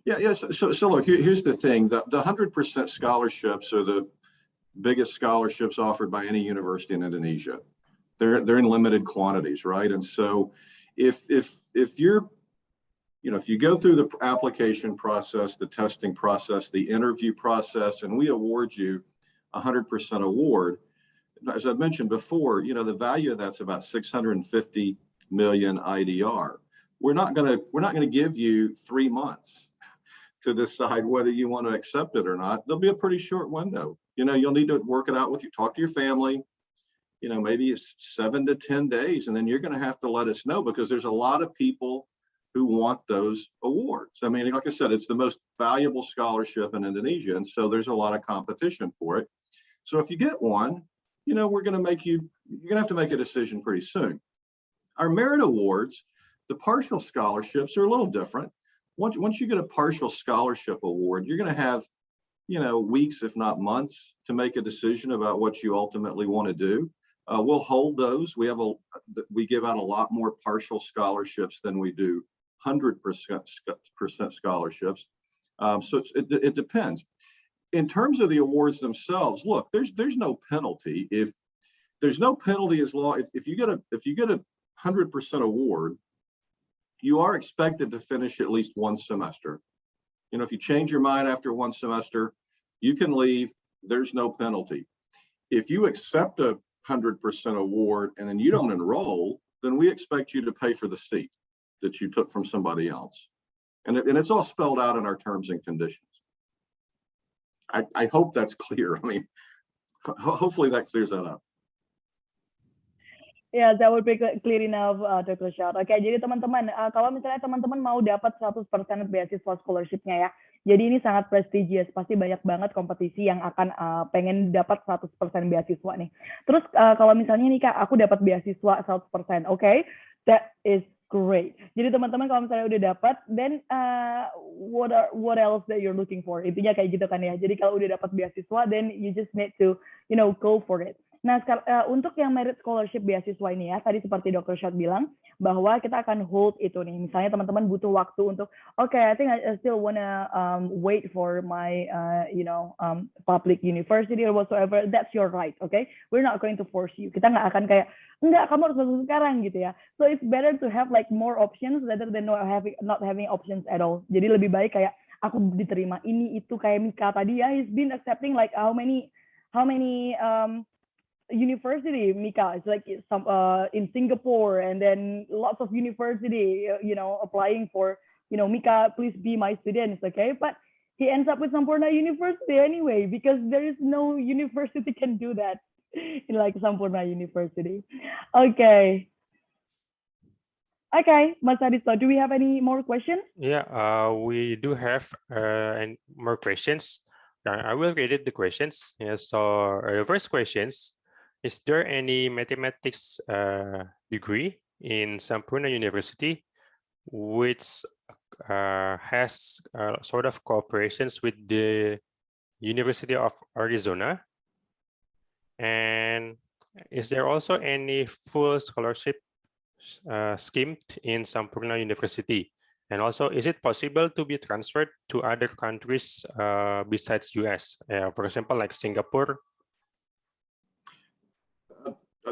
Yeah. So look, here's the thing: the 100% scholarships are the biggest scholarships offered by any university in Indonesia. They're in limited quantities, right? And so, if you go through the application process, the testing process, the interview process, and we award you 100% award, as I mentioned before, the value of that's about 650 million IDR. We're not gonna give you 3 months to decide whether you want to accept it or not. There'll be a pretty short window. You'll need to work it out with talk to your family. Maybe it's 7 to 10 days, and then you're going to have to let us know, because there's a lot of people who want those awards. I mean, like I said, it's the most valuable scholarship in Indonesia, and so there's a lot of competition for it. So if you get one, we're going to you're going to have to make a decision pretty soon. Our merit awards, the partial scholarships are a little different. Once you get a partial scholarship award, you're going to have, weeks, if not months, to make a decision about what you ultimately want to do. We'll hold those. We give out a lot more partial scholarships than we do 100% scholarships. So it depends. In terms of the awards themselves, look, there's no penalty. If there's no penalty, as long if you get a 100% award, you are expected to finish at least one semester. If you change your mind after one semester, you can leave. There's no penalty. If you accept a 100% award and then you don't enroll, then we expect you to pay for the seat that you took from somebody else. And it's all spelled out in our terms and conditions. I hope that's clear. I mean, hopefully that clears that up. Yeah, that would be clear enough, Dr. Schott. Oke, jadi teman-teman, kalau misalnya teman-teman mau dapat 100% beasiswa scholarship-nya ya, jadi ini sangat prestigious, pasti banyak banget kompetisi yang akan pengen dapat 100% beasiswa nih. Terus kalau misalnya nih Kak, aku dapat beasiswa 100%, okay, that is great. Jadi teman-teman kalau misalnya udah dapat, then what else that you're looking for? Intinya kayak gitu kan ya. Jadi kalau udah dapat beasiswa, then you just need to, go for it. Nah, untuk yang merit scholarship beasiswa ini ya, tadi seperti Dr. Schott bilang, bahwa kita akan hold itu nih. Misalnya teman-teman butuh waktu untuk, okay, I think I still wanna wait for my, public university or whatsoever. That's your right, okay? We're not going to force you. Kita nggak akan kayak, enggak, kamu harus masuk sekarang gitu ya. So it's better to have like more options rather than not having options at all. Jadi lebih baik kayak, aku diterima ini itu kayak Mika tadi ya, he's been accepting like how many university, Mika. It's like some in Singapore, and then lots of university, applying for, Mika, please be my students, okay? But he ends up with Sampoerna University anyway, because there is no university can do that in like Sampoerna University. Okay. Okay, Mas Aristo, do we have any more questions? Yeah, we do have more questions. I will read it, the questions. Yeah, so the first questions. Is there any mathematics degree in Sampoerna University which has sort of cooperations with the University of Arizona? And is there also any full scholarship scheme in Sampoerna University? And also, is it possible to be transferred to other countries besides US? For example, like Singapore?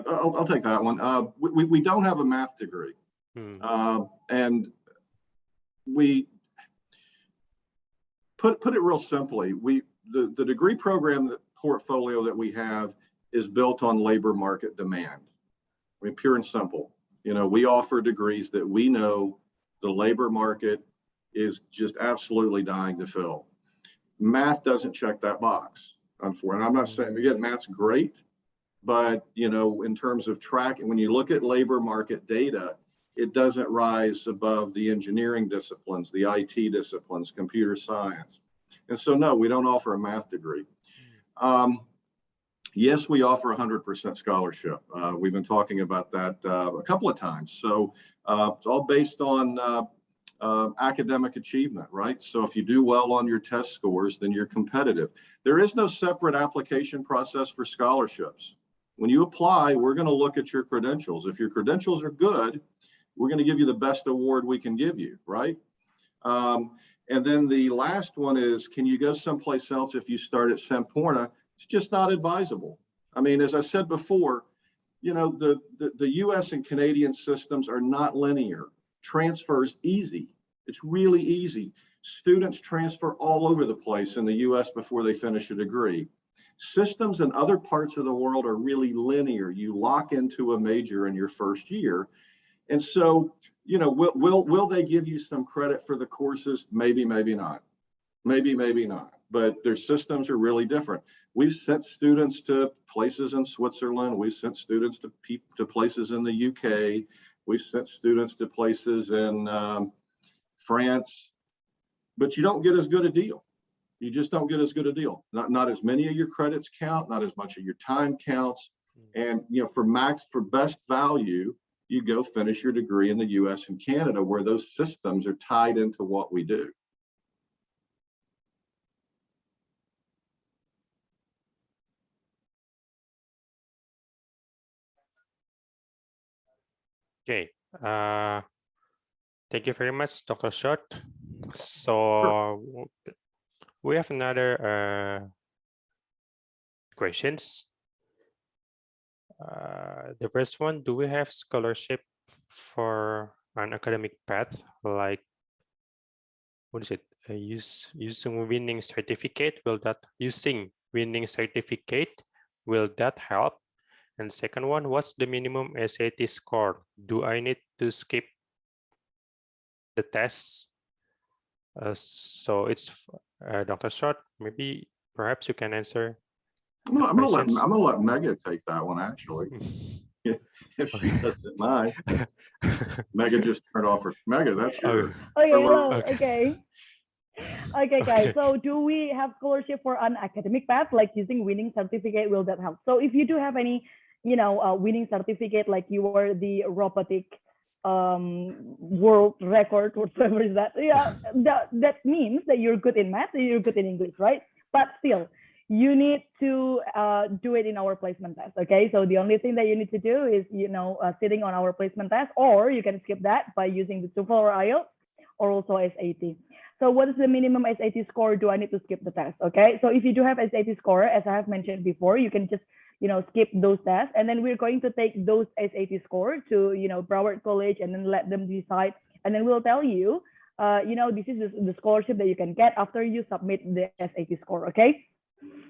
I'll take that one. We don't have a math degree. And we put it real simply, the degree program portfolio that we have is built on labor market demand. I mean, pure and simple. We offer degrees that we know the labor market is just absolutely dying to fill. Math doesn't check that box, unfortunately. I'm not saying, again, math's great, but in terms of tracking, when you look at labor market data, it doesn't rise above the engineering disciplines, the IT disciplines, computer science. And so, no, we don't offer a math degree. Yes, we offer 100% scholarship. We've been talking about that a couple of times. So it's all based on academic achievement, right? So if you do well on your test scores, then you're competitive. There is no separate application process for scholarships. When you apply, we're going to look at your credentials. If your credentials are good, we're going to give you the best award we can give you, right? And then the last one is, can you go someplace else if you start at Sampoerna? It's just not advisable. I mean, as I said before, the US and Canadian systems are not linear. Transfer is easy. It's really easy. Students transfer all over the place in the US before they finish a degree. Systems in other parts of the world are really linear. You lock into a major in your first year. And so, will they give you some credit for the courses? Maybe, maybe not. Maybe, maybe not. But their systems are really different. We've sent students to places in Switzerland. We've sent students to places in the UK. We've sent students to places in France. But you don't get as good a deal. You just don't get as good a deal. Not as many of your credits count, not as much of your time counts. And for best value, you go finish your degree in the US and Canada, where those systems are tied into what we do. Okay. Thank you very much, Dr. Schott. So we have another questions. The first one, do we have scholarship for an academic path, like, what is it? Using winning certificate, using winning certificate, will that help? And second one, what's the minimum SAT score? Do I need to skip the tests? So it's Dr. Schott, maybe perhaps you can answer. I'm gonna let Mega take that one, actually. If she doesn't mind. Mega just turned off her. Mega, that's your. Okay, hello. Okay. Okay, guys. So do we have scholarship for an academic path, like using winning certificate? Will that help? So if you do have any, winning certificate, like you were the robotic world record, whatever is that? Yeah, that means that you're good in math and you're good in English, right? But still, you need to do it in our placement test. Okay, so the only thing that you need to do is, sitting on our placement test, or you can skip that by using the TOEFL or IELTS or also SAT. So what is the minimum SAT score? Do I need to skip the test? Okay, so if you do have SAT score, as I have mentioned before, you can just skip those tests, and then we're going to take those SAT score to Broward College, and then let them decide, and then we'll tell you, this is the scholarship that you can get after you submit the SAT score. Okay,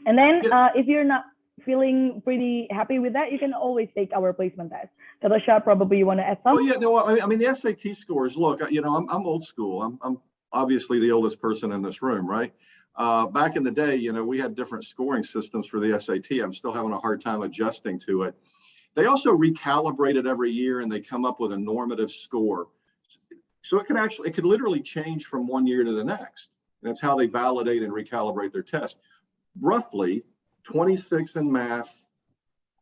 and then if you're not feeling pretty happy with that, you can always take our placement test. Katasha, probably you want to add something? Well, yeah, no, I mean the SAT scores. Look, I'm old school. I'm obviously the oldest person in this room, right? Back in the day, we had different scoring systems for the SAT. I'm still having a hard time adjusting to it. They also recalibrate it every year, and they come up with a normative score. So it could literally change from one year to the next. That's how they validate and recalibrate their test. Roughly 26 in math,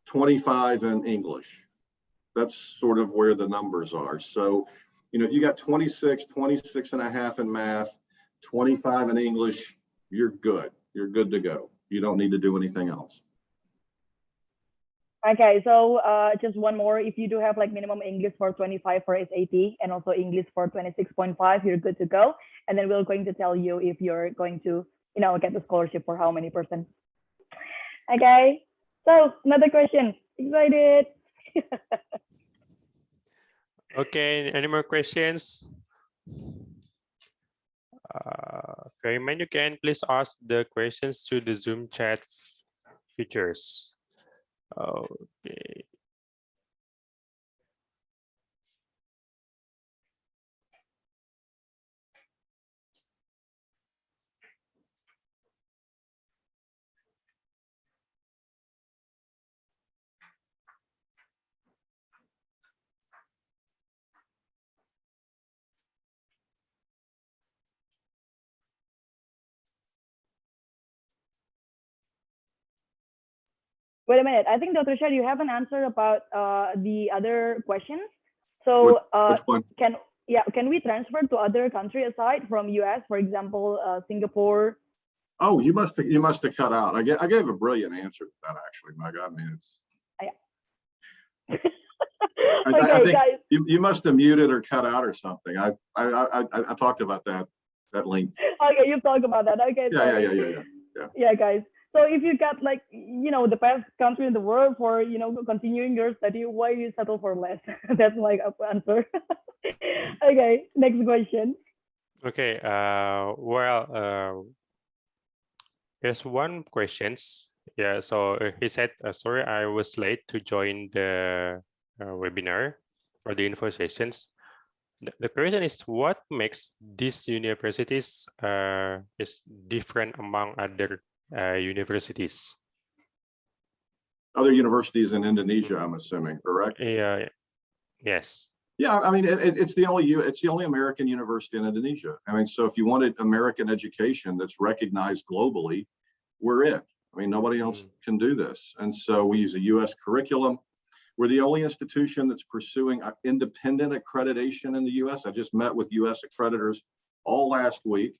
25 in English. That's sort of where the numbers are. So, if you got 26 and a half in math, 25 in English, you're good. You're good to go. You don't need to do anything else. Okay, so just one more. If you do have like minimum English for 25 for SAT and also English for 26.5, you're good to go. And then we're going to tell you if you're going to, get the scholarship for how many percent. Okay, so another question. Excited. Okay, any more questions? Remind you can please ask the questions to the Zoom chat features. Okay. Wait a minute. I think, Dr. Shah, you haven't answered about the other questions. So Which one? can we transfer to other country aside from US, for example, Singapore? Oh, you must have cut out. I gave a brilliant answer to that, actually. My God, I mean, it's. I think guys. You must have muted or cut out or something. I talked about that link. Okay, you talk about that. Okay. Yeah, guys. So if you got like, the best country in the world for, continuing your study, why you settle for less? That's my answer. Okay, next question. Okay, there's one questions. Yeah, so he said, sorry, I was late to join the webinar or the info sessions. The question is, what makes these universities is different among other universities? Other universities in Indonesia, I'm assuming, correct? Yeah. Yes. Yeah, I mean, it's the only American university in Indonesia. I mean, so if you wanted American education that's recognized globally, we're it. I mean, nobody else can do this. And so we use a US curriculum. We're the only institution that's pursuing independent accreditation in the US. I just met with US accreditors all last week.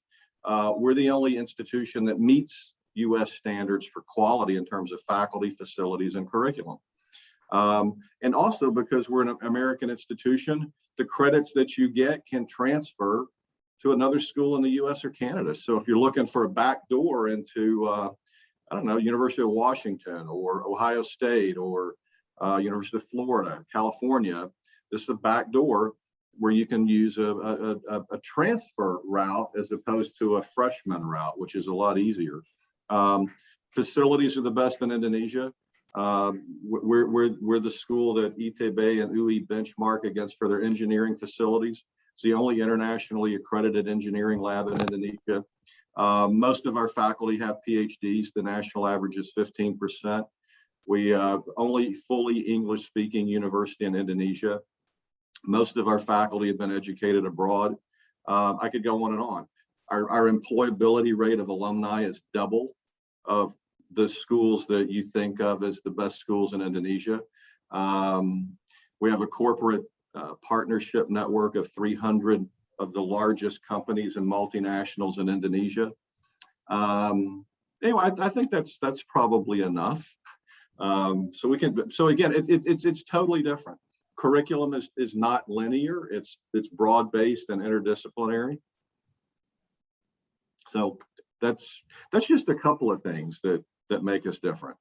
We're the only institution that meets US standards for quality in terms of faculty, facilities, and curriculum. And also because we're an American institution, the credits that you get can transfer to another school in the US or Canada. So if you're looking for a back door into, University of Washington or Ohio State or University of Florida, California, this is a back door where you can use a transfer route as opposed to a freshman route, which is a lot easier. Facilities are the best in Indonesia. We're the school that ITB and UI benchmark against for their engineering facilities. It's the only internationally accredited engineering lab in Indonesia. Most of our faculty have PhDs. The national average is 15%. We only fully English-speaking university in Indonesia. Most of our faculty have been educated abroad. I could go on and on. Our employability rate of alumni is double of the schools that you think of as the best schools in Indonesia. We have a corporate partnership network of 300 of the largest companies and multinationals in Indonesia. anyway, I think that's probably enough. So we can. So again, it's totally different. Curriculum is not linear. It's broad based and interdisciplinary. So that's just a couple of things that make us different.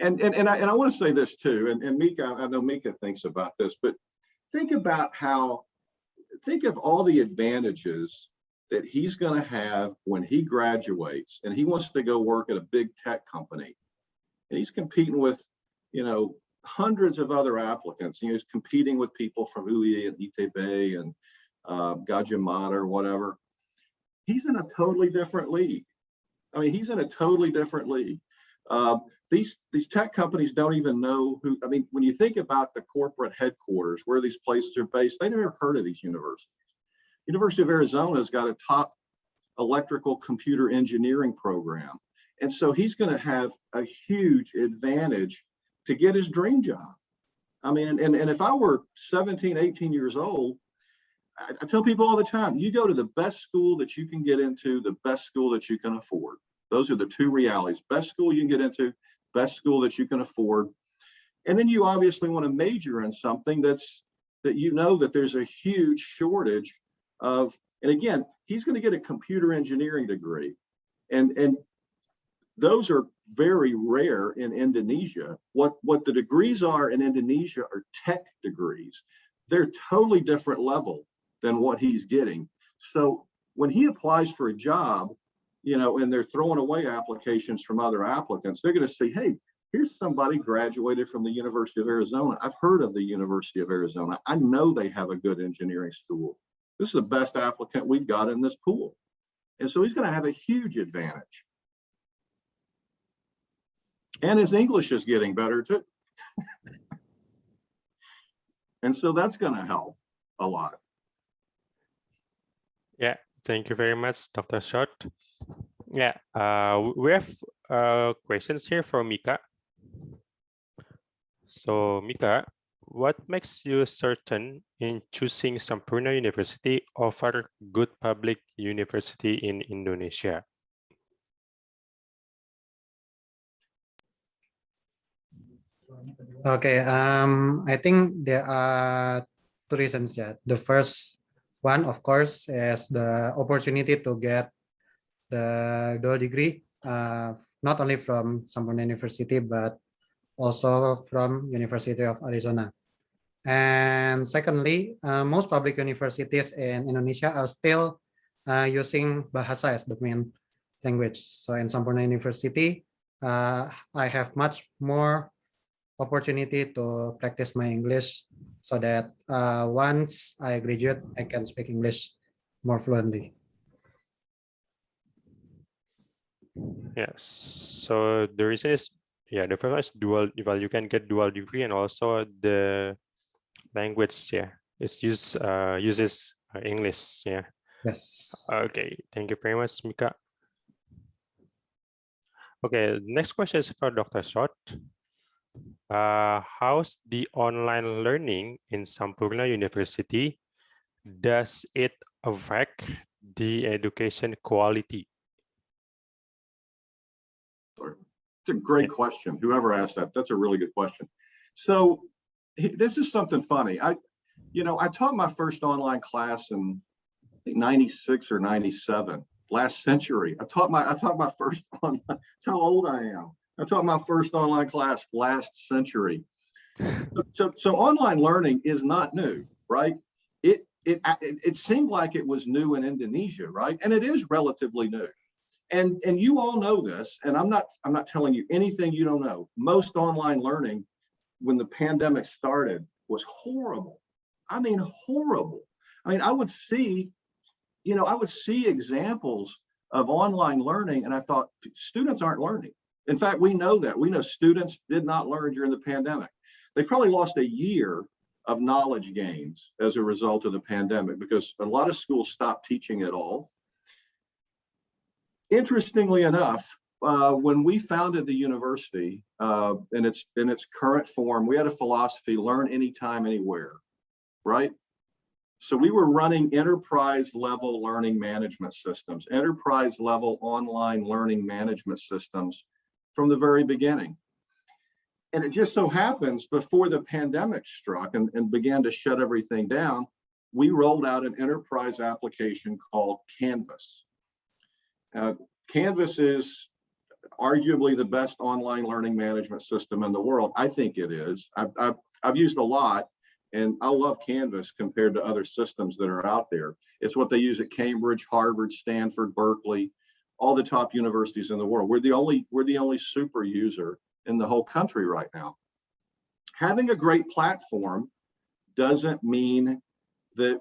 And I want to say this too, and Mika, I know Mika thinks about this, but think of all the advantages that he's going to have when he graduates and he wants to go work at a big tech company. And he's competing with, hundreds of other applicants. He's competing with people from UE and ITB and Gajimata or whatever. He's in a totally different league. I mean, he's in a totally different league. These tech companies don't even know who. I mean, when you think about the corporate headquarters, where these places are based, they never heard of these universities. University of Arizona's got a top electrical computer engineering program. And so he's going to have a huge advantage to get his dream job. I mean, and if I were 17, 18 years old, I tell people all the time, you go to the best school that you can get into, the best school that you can afford. Those are the two realities. Best school you can get into, best school that you can afford. And then you obviously want to major in something that there's a huge shortage of. And again, he's going to get a computer engineering degree. And those are very rare in Indonesia. What the degrees are in Indonesia are tech degrees. They're totally different level than what he's getting. So when he applies for a job, and they're throwing away applications from other applicants, they're going to say, hey, here's somebody graduated from the University of Arizona. I've heard of the University of Arizona. I know they have a good engineering school. This is the best applicant we've got in this pool. And so he's going to have a huge advantage. And his English is getting better too. And so that's going to help a lot. Yeah, thank you very much, Dr. Schott. Yeah, we have questions here from Mika. So Mika, what makes you certain in choosing Sampoerna University over good public university in Indonesia? Okay, I think there are two reasons. Yeah, the first one, of course, is the opportunity to get the dual degree, not only from Sampoerna University, but also from University of Arizona. And secondly, most public universities in Indonesia are still using Bahasa as the main language. So in Sampoerna University, I have much more opportunity to practice my English so that once I graduate, I can speak English more fluently. Yes, so the reason is, the first one is dual. Well, you can get dual degree, and also the language, it's uses English. Yes. Okay, thank you very much, Mika. Okay, next question is for Dr. Schott. How's the online learning in Sampoerna University? Does it affect the education quality? It's a great question. Whoever asked that, that's a really good question. So this is something funny. I taught my first online class in I think 96 or 97, last century. I taught my first online. That's how old I am. I taught my first online class last century. So online learning is not new, right? It seemed like it was new in Indonesia, right? And it is relatively new. And you all know this, and I'm not telling you anything you don't know. Most online learning when the pandemic started was horrible. I mean, horrible. I mean, I would see examples of online learning, and I thought students aren't learning. In fact, we know that. We know students did not learn during the pandemic. They probably lost a year of knowledge gains as a result of the pandemic because a lot of schools stopped teaching at all. Interestingly enough, when we founded the university in its current form, we had a philosophy: learn anytime, anywhere. right? So we were running enterprise level learning management systems, enterprise level online learning management systems from the very beginning. And it just so happens before the pandemic struck and began to shut everything down, we rolled out an enterprise application called Canvas. Canvas is arguably the best online learning management system in the world. I think it is. I've used a lot, and I love Canvas compared to other systems that are out there. It's what they use at Cambridge, Harvard, Stanford, Berkeley, all the top universities in the world. We're the only super user in the whole country right now. Having a great platform doesn't mean that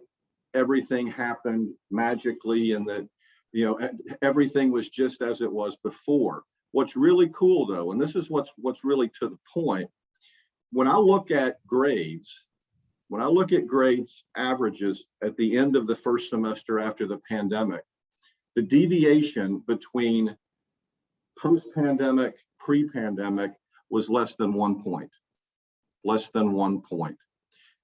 everything happened magically and that everything was just as it was before. What's really cool though, and this is what's really to the point, when I look at grades averages at the end of the first semester after the pandemic, the deviation between post-pandemic, pre-pandemic was less than 1 point.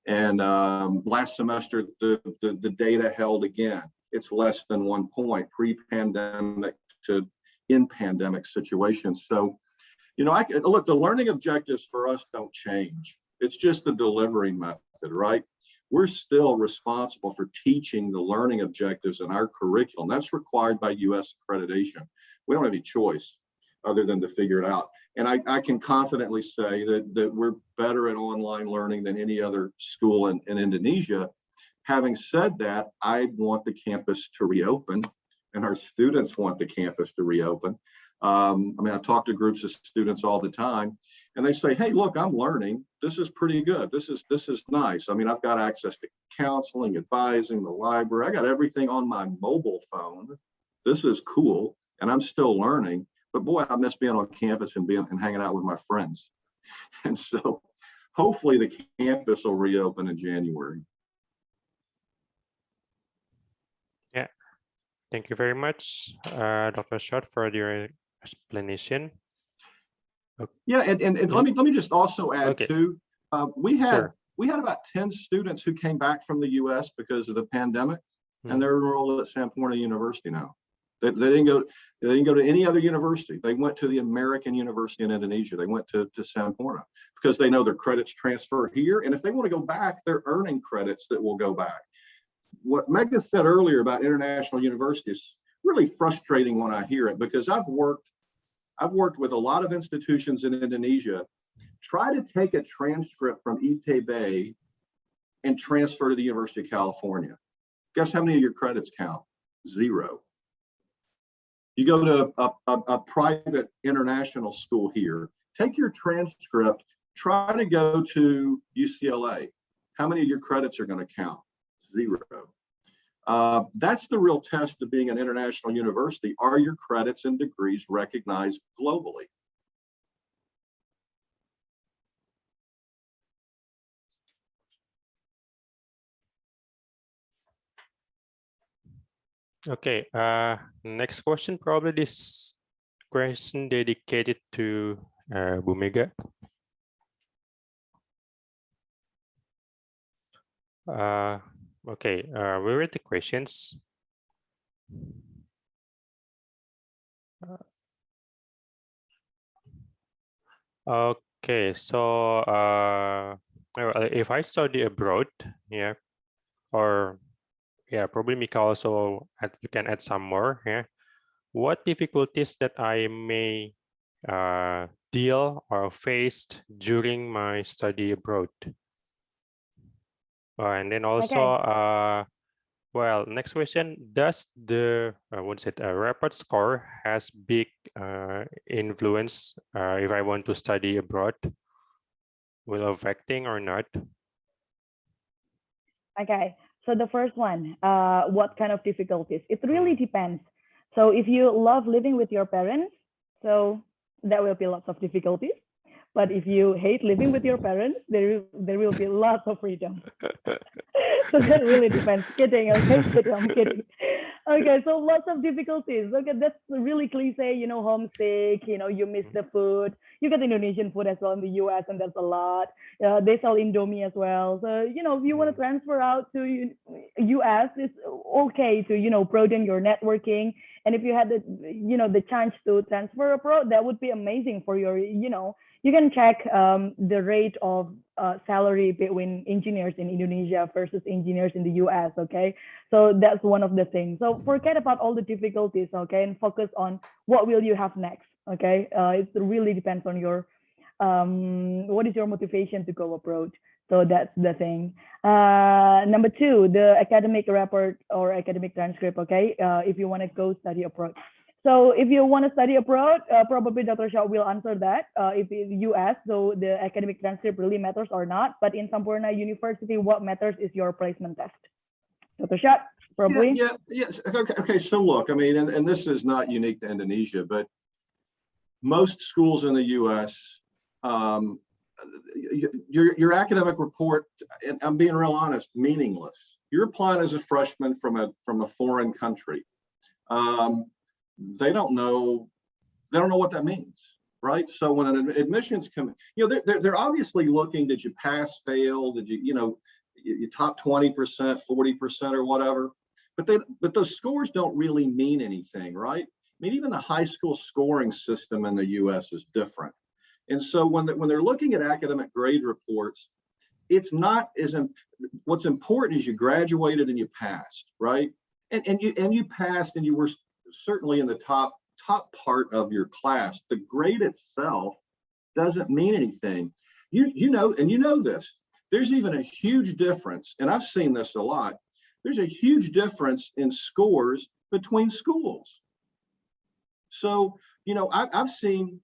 And last semester, the data held again. It's less than 1 point, pre-pandemic to in pandemic situations. So, look, the learning objectives for us don't change. It's just the delivery method, right? We're still responsible for teaching the learning objectives in our curriculum. That's required by US accreditation. We don't have any choice other than to figure it out. And I can confidently say that we're better at online learning than any other school in Indonesia. Having said that, I want the campus to reopen, and our students want the campus to reopen. I talk to groups of students all the time, and they say, "Hey, look, I'm learning. This is pretty good. This is nice. I've got access to counseling, advising, the library. I got everything on my mobile phone. This is cool, and I'm still learning. But boy, I miss being on campus and hanging out with my friends." And so, hopefully, the campus will reopen in January. Yeah, thank you very much, Dr. Schott, for your explanation. Okay. Yeah, and let me just also add too. We had about 10 students who came back from the U.S. because of the pandemic, and they're enrolled at Sampoerna University now. They didn't go to any other university. They went to the American University in Indonesia. They went to Sampoerna because they know their credits transfer here, and if they want to go back, they're earning credits that will go back. What Megan said earlier about international universities is really frustrating when I hear it, because I've worked with a lot of institutions in Indonesia. Try to take a transcript from ITB and transfer to the University of California. Guess how many of your credits count? 0. You go to a private international school here, take your transcript, try to go to UCLA. How many of your credits are going to count? 0. That's the real test of being an international university. Are your credits and degrees recognized globally? Okay, next question, probably this question dedicated to Bu Mega. Okay, we read the questions. Okay, so if I study abroad, yeah, or yeah, probably Mika also you can add some more. Yeah, what difficulties that I may deal or faced during my study abroad? And then also, well, next question: does the report score has big influence if I want to study abroad? Will affecting or not? Okay. So the first one, what kind of difficulties? It really depends. So if you love living with your parents, so there will be lots of difficulties. But if you hate living with your parents, there will be lots of freedom. So that really depends. Kidding, okay? I'm kidding. Okay, so lots of difficulties. Okay, that's really cliche, homesick, you miss the food. You get Indonesian food as well in the US, and that's a lot. They sell Indomie as well. So, if you want to transfer out to US, it's okay to, broaden your networking. And if you had the chance to transfer abroad, that would be amazing for your, you can check the rate of salary between engineers in Indonesia versus engineers in the US, okay? So that's one of the things. So forget about all the difficulties, okay? And focus on what will you have next, okay? It really depends on your, what is your motivation to go abroad? So that's the thing. Number two, the academic report or academic transcript, okay? If you want to go study abroad. So if you want to study abroad, probably Dr. Schott will answer that if you ask, so the academic transcript really matters or not. But in Sampoerna University, what matters is your placement test. Dr. Schott, probably. Yes. Okay. So look, I mean, and this is not unique to Indonesia, but most schools in the U.S., your academic report, and I'm being real honest, meaningless. You're applying as a freshman from a foreign country. They don't know what that means, right? So when an admissions come, they're obviously looking, did you pass, fail, did you top 20%, 40% or whatever, but those scores don't really mean anything, right? I mean, even the high school scoring system in the US is different. And so when they're looking at academic grade reports, it's not what's important is you graduated and you passed, right? And you passed and you were certainly in the top part of your class. The grade itself doesn't mean anything. You know this. There's even a huge difference, and I've seen this a lot. There's a huge difference in scores between schools. So, I've seen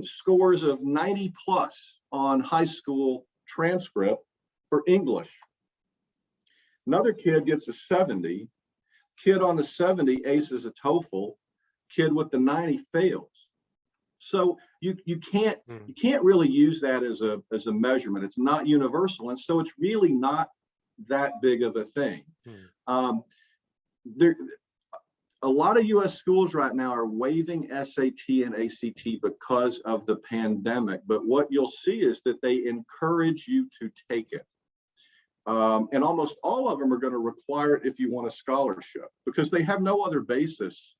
scores of 90 plus on high school transcript for English. Another kid gets a 70. Kid on the 70 aces a TOEFL, kid with the 90 fails. So you can't really use that as a measurement. It's not universal, and so it's really not that big of a thing. A lot of U.S. schools right now are waiving SAT and ACT because of the pandemic, but what you'll see is that they encourage you to take it. And almost all of them are going to require it if you want a scholarship, because they have no other basis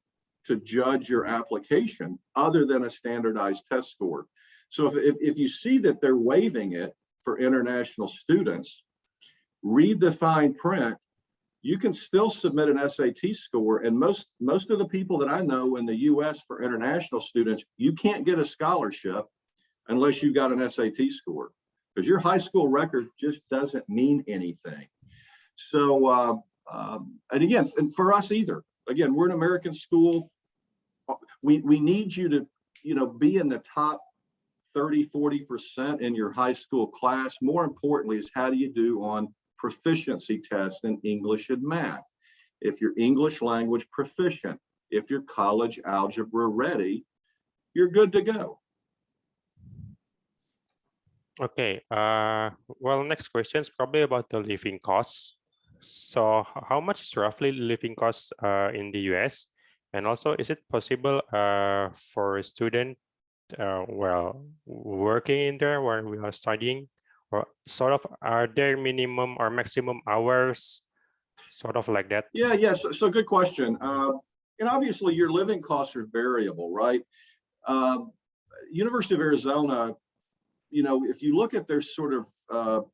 to judge your application other than a standardized test score. So if you see that they're waiving it for international students, read the fine print. You can still submit an SAT score, and most of the people that I know in the US for international students, you can't get a scholarship unless you've got an SAT score, because your high school record just doesn't mean anything. So, and again, and for us either, again, we're an American school. We need you to, be in the top 30, 40% in your high school class. More importantly is how do you do on proficiency tests in English and math. If you're English language proficient, if you're college algebra ready, you're good to go. Okay, well, next question is probably about the living costs. So how much is roughly living costs in the US? And also, is it possible for a student, working in there while we are studying? Or sort of, are there minimum or maximum hours, sort of like that? Yeah. So good question. And obviously your living costs are variable, right? University of Arizona, if you look at their sort of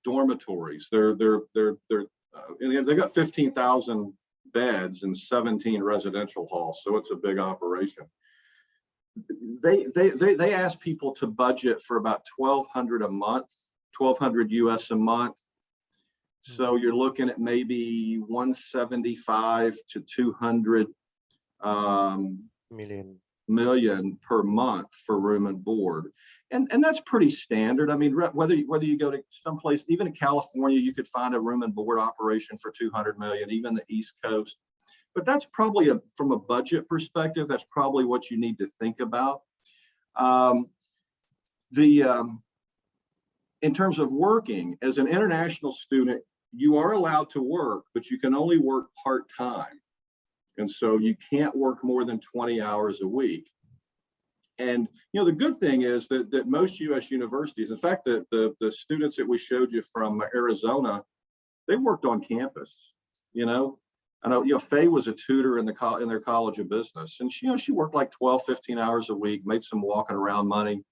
dormitories, they've got 15,000 beds and 17 residential halls, so it's a big operation. They ask people to budget for about $1,200 a month. 1,200 US a month. So you're looking at maybe 175 to 200 million per month for room and board. And that's pretty standard. I mean, whether you go to someplace, even in California, you could find a room and board operation for 200 million, even the East Coast. But that's probably from a budget perspective, that's probably what you need to think about. In terms of working, as an international student, you are allowed to work, but you can only work part-time. And so you can't work more than 20 hours a week. And the good thing is that most U.S. universities, in fact, the students that we showed you from Arizona, they worked on campus. I know Faye was a tutor in their College of Business, and she worked like 12, 15 hours a week, made some walking around money.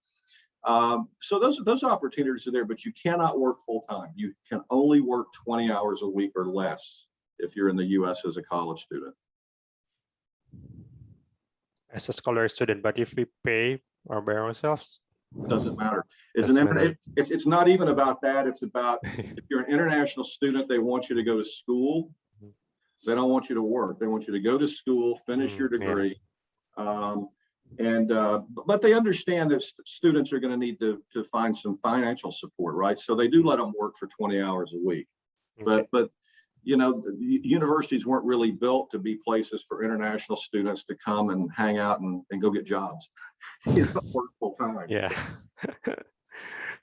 So those opportunities are there, but you cannot work full time. You can only work 20 hours a week or less if you're in the U.S. as a college student. As a scholar student, but if we pay or by ourselves, doesn't matter. Matter. It's not even about that. It's about if you're an international student, they want you to go to school. They don't want you to work. They want you to go to school, finish your degree. Yeah. But they understand that students are going to need to find some financial support, right? So they do let them work for 20 hours a week. Okay. But universities weren't really built to be places for international students to come and hang out and go get jobs. Work full time. Yeah.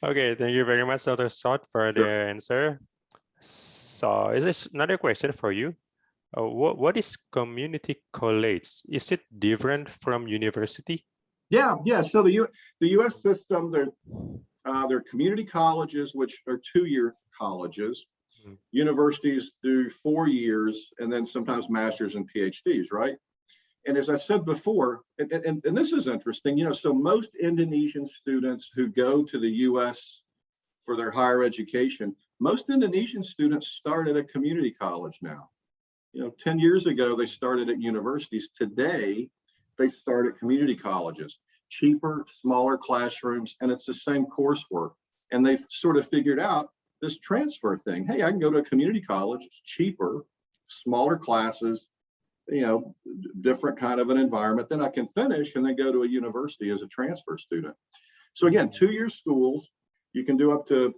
Okay, thank you very much, Dr. Schott, for the answer. So is this another question for you? What is community college? Is it different from university? Yeah. So the U.S. system, they're community colleges, which are 2-year colleges. Universities do 4 years, and then sometimes masters and PhDs, right? And as I said before, and this is interesting, so most Indonesian students who go to the U.S. for their higher education, most Indonesian students start at a community college now. 10 years ago, they started at universities. Today, they start at community colleges, cheaper, smaller classrooms, and it's the same coursework. And they've sort of figured out this transfer thing. Hey, I can go to a community college, it's cheaper, smaller classes, different kind of an environment. Then I can finish and then go to a university as a transfer student. So again, 2-year schools, you can do up to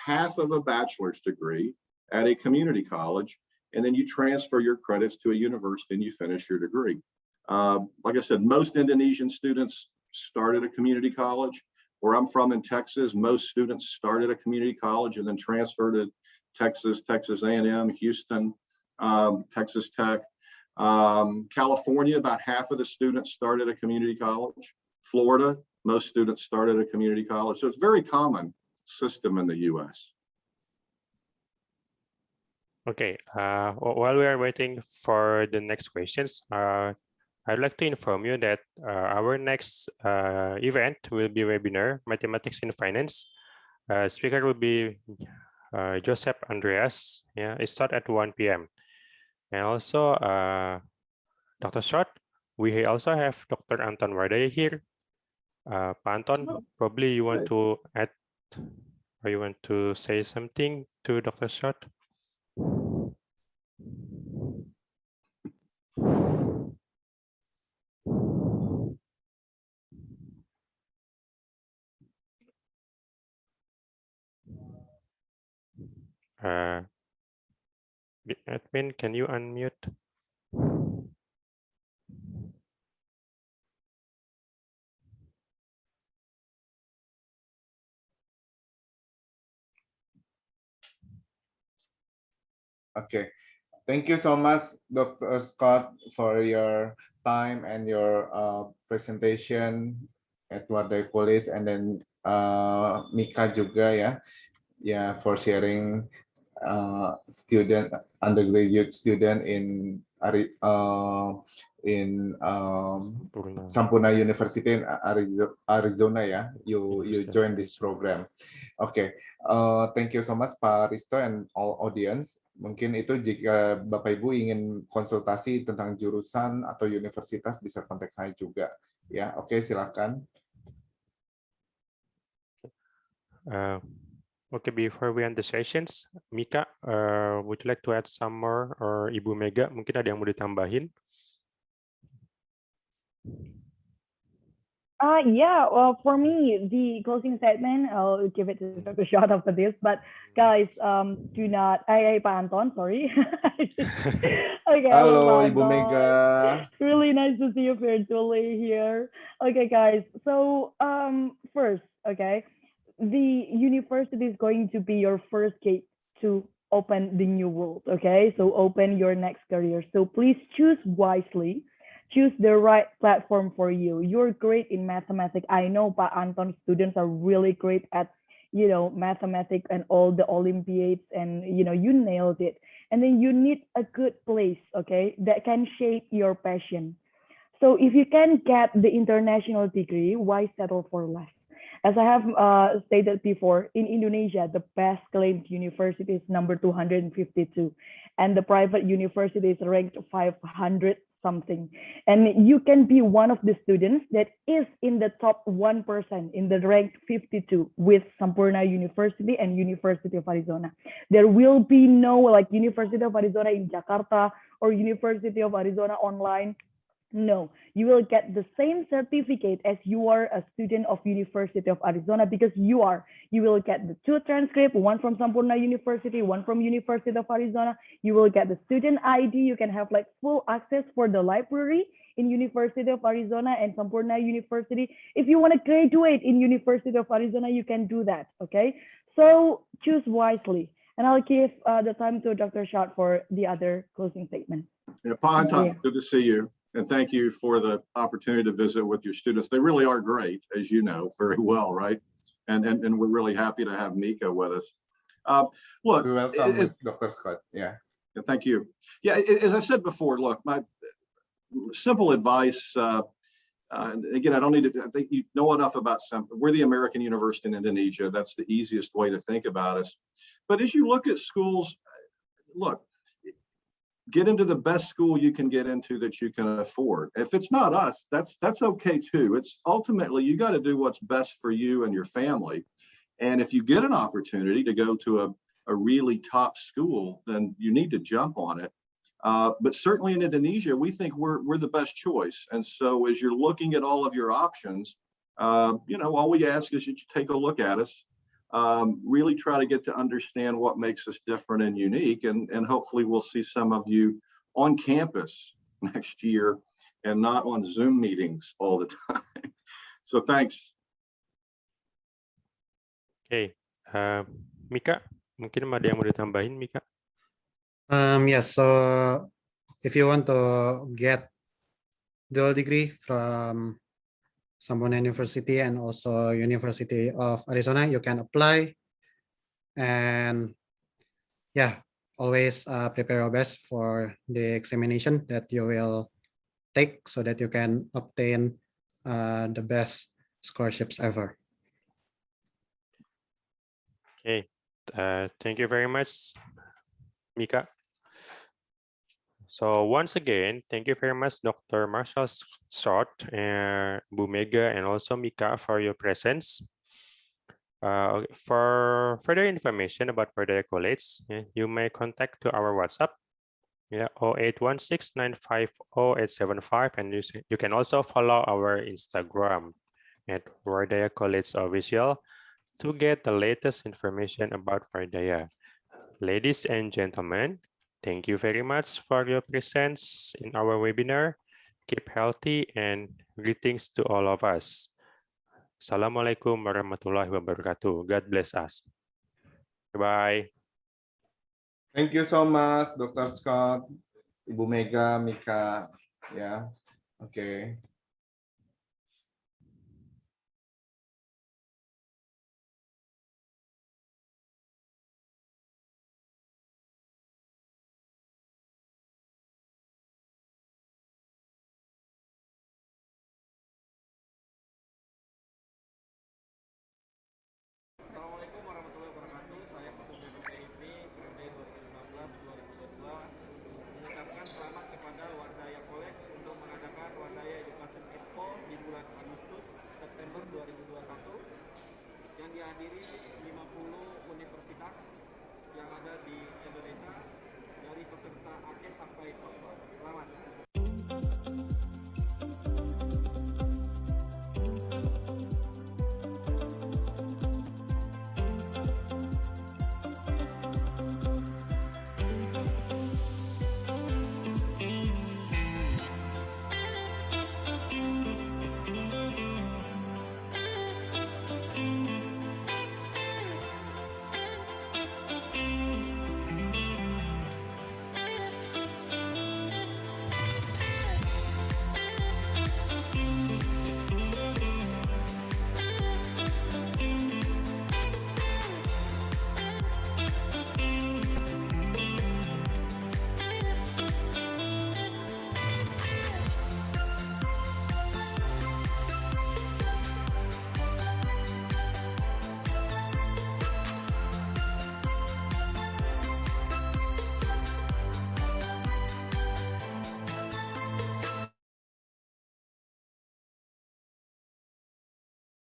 half of a bachelor's degree at a community college, and then you transfer your credits to a university and you finish your degree. Like I said, most Indonesian students start at a community college. Where I'm from in Texas, most students start at a community college and then transfer to Texas A&M, Houston, Texas Tech. California, about half of the students start at a community college. Florida, most students start at a community college. So it's a very common system in the U.S. Okay, while we are waiting for the next questions, I'd like to inform you that our next event will be webinar, Mathematics in Finance. Speaker will be Joseph Andreas. Yeah, it starts at 1 p.m. And also, Dr. Schott, we also have Dr. Anton Wardaya here. Pak Anton, probably you want to add, or you want to say something to Dr. Schott? Admin, can you unmute? Okay, thank you so much, Dr. Schott, for your time and your presentation at Wardaya College, and then Mika juga for sharing undergraduate student in Sampoerna University in Arizona you joined this program. Okay, thank you so much Pak Risto and all audience. Mungkin itu jika Bapak Ibu ingin konsultasi tentang jurusan atau universitas bisa kontak saya juga ya. Oke, silakan. Okay, before we end the sessions, Mika, would you like to add some more, or Ibu Mega, mungkin ada yang mau ditambahin? Yeah, well, for me, the closing statement, I'll give it to Dr. Schott after this, but guys, do not, Pak Anton, sorry. Okay, Halo, Ibu Mega. Really nice to see you virtually here. Okay, guys, so first, okay, the university is going to be your first gate to open the new world. Okay, so open your next career. So please choose wisely. Choose the right platform for you. You're great in mathematics. I know Pak Anton students are really great at mathematics and all the Olympiads, and you nailed it. And then you need a good place, okay, that can shape your passion. So if you can get the international degree, why settle for less? As I have stated before, in Indonesia, the best claimed university is number 252, and the private university is ranked 500 something. And you can be one of the students that is in the top 1% in the ranked 52 with Sampoerna University and University of Arizona. There will be no like University of Arizona in Jakarta or University of Arizona online. No, you will get the same certificate as you are a student of University of Arizona, because you will get the 2 transcript, one from Sampoerna University, one from University of Arizona. You will get the student ID. You can have like full access for the library in University of Arizona and Sampoerna University. If you want to graduate in University of Arizona, you can do that. Okay, so choose wisely. And I'll give the time to Dr. Schott for the other closing statement. Tom, good to see you. And thank you for the opportunity to visit with your students. They really are great, as you know very well, right? And we're really happy to have Mika with us. Look, You're welcome, Dr. Scott. Yeah. Thank you. Yeah, as I said before, look, my simple advice, again, I don't need to, I think you know enough about we're the American University in Indonesia. That's the easiest way to think about us. But as you look at schools, look, get into the best school you can get into that you can afford. If it's not us, that's okay too. It's ultimately, you got to do what's best for you and your family. And if you get an opportunity to go to a really top school, then you need to jump on it. But certainly in Indonesia, we think we're the best choice. And so as you're looking at all of your options, all we ask is you take a look at us. Really try to get to understand what makes us different and unique, and hopefully we'll see some of you on campus next year and not on Zoom meetings all the time. So thanks. Okay, Mika, mungkin ada yang mau ditambahin, Mika? Yes, so if you want to get dual degree from Sampoerna University and also University of Arizona, you can apply. And yeah, always prepare your best for the examination that you will take so that you can obtain the best scholarships ever. Okay, thank you very much, Mika. So once again, thank you very much, Dr. Marshall Schott, Bu Mega, and also Mika for your presence. For further information about Wardaya College, you may contact to our WhatsApp, 0816-950-875, and you can also follow our Instagram at Wardaya College Official to get the latest information about Wardaya. Ladies and gentlemen, thank you very much for your presence in our webinar. Keep healthy and greetings to all of us. Assalamualaikum warahmatullahi wabarakatuh. God bless us. Bye. Thank you so much, Dr. Scott, Ibu Mega, Mika. Yeah. Okay.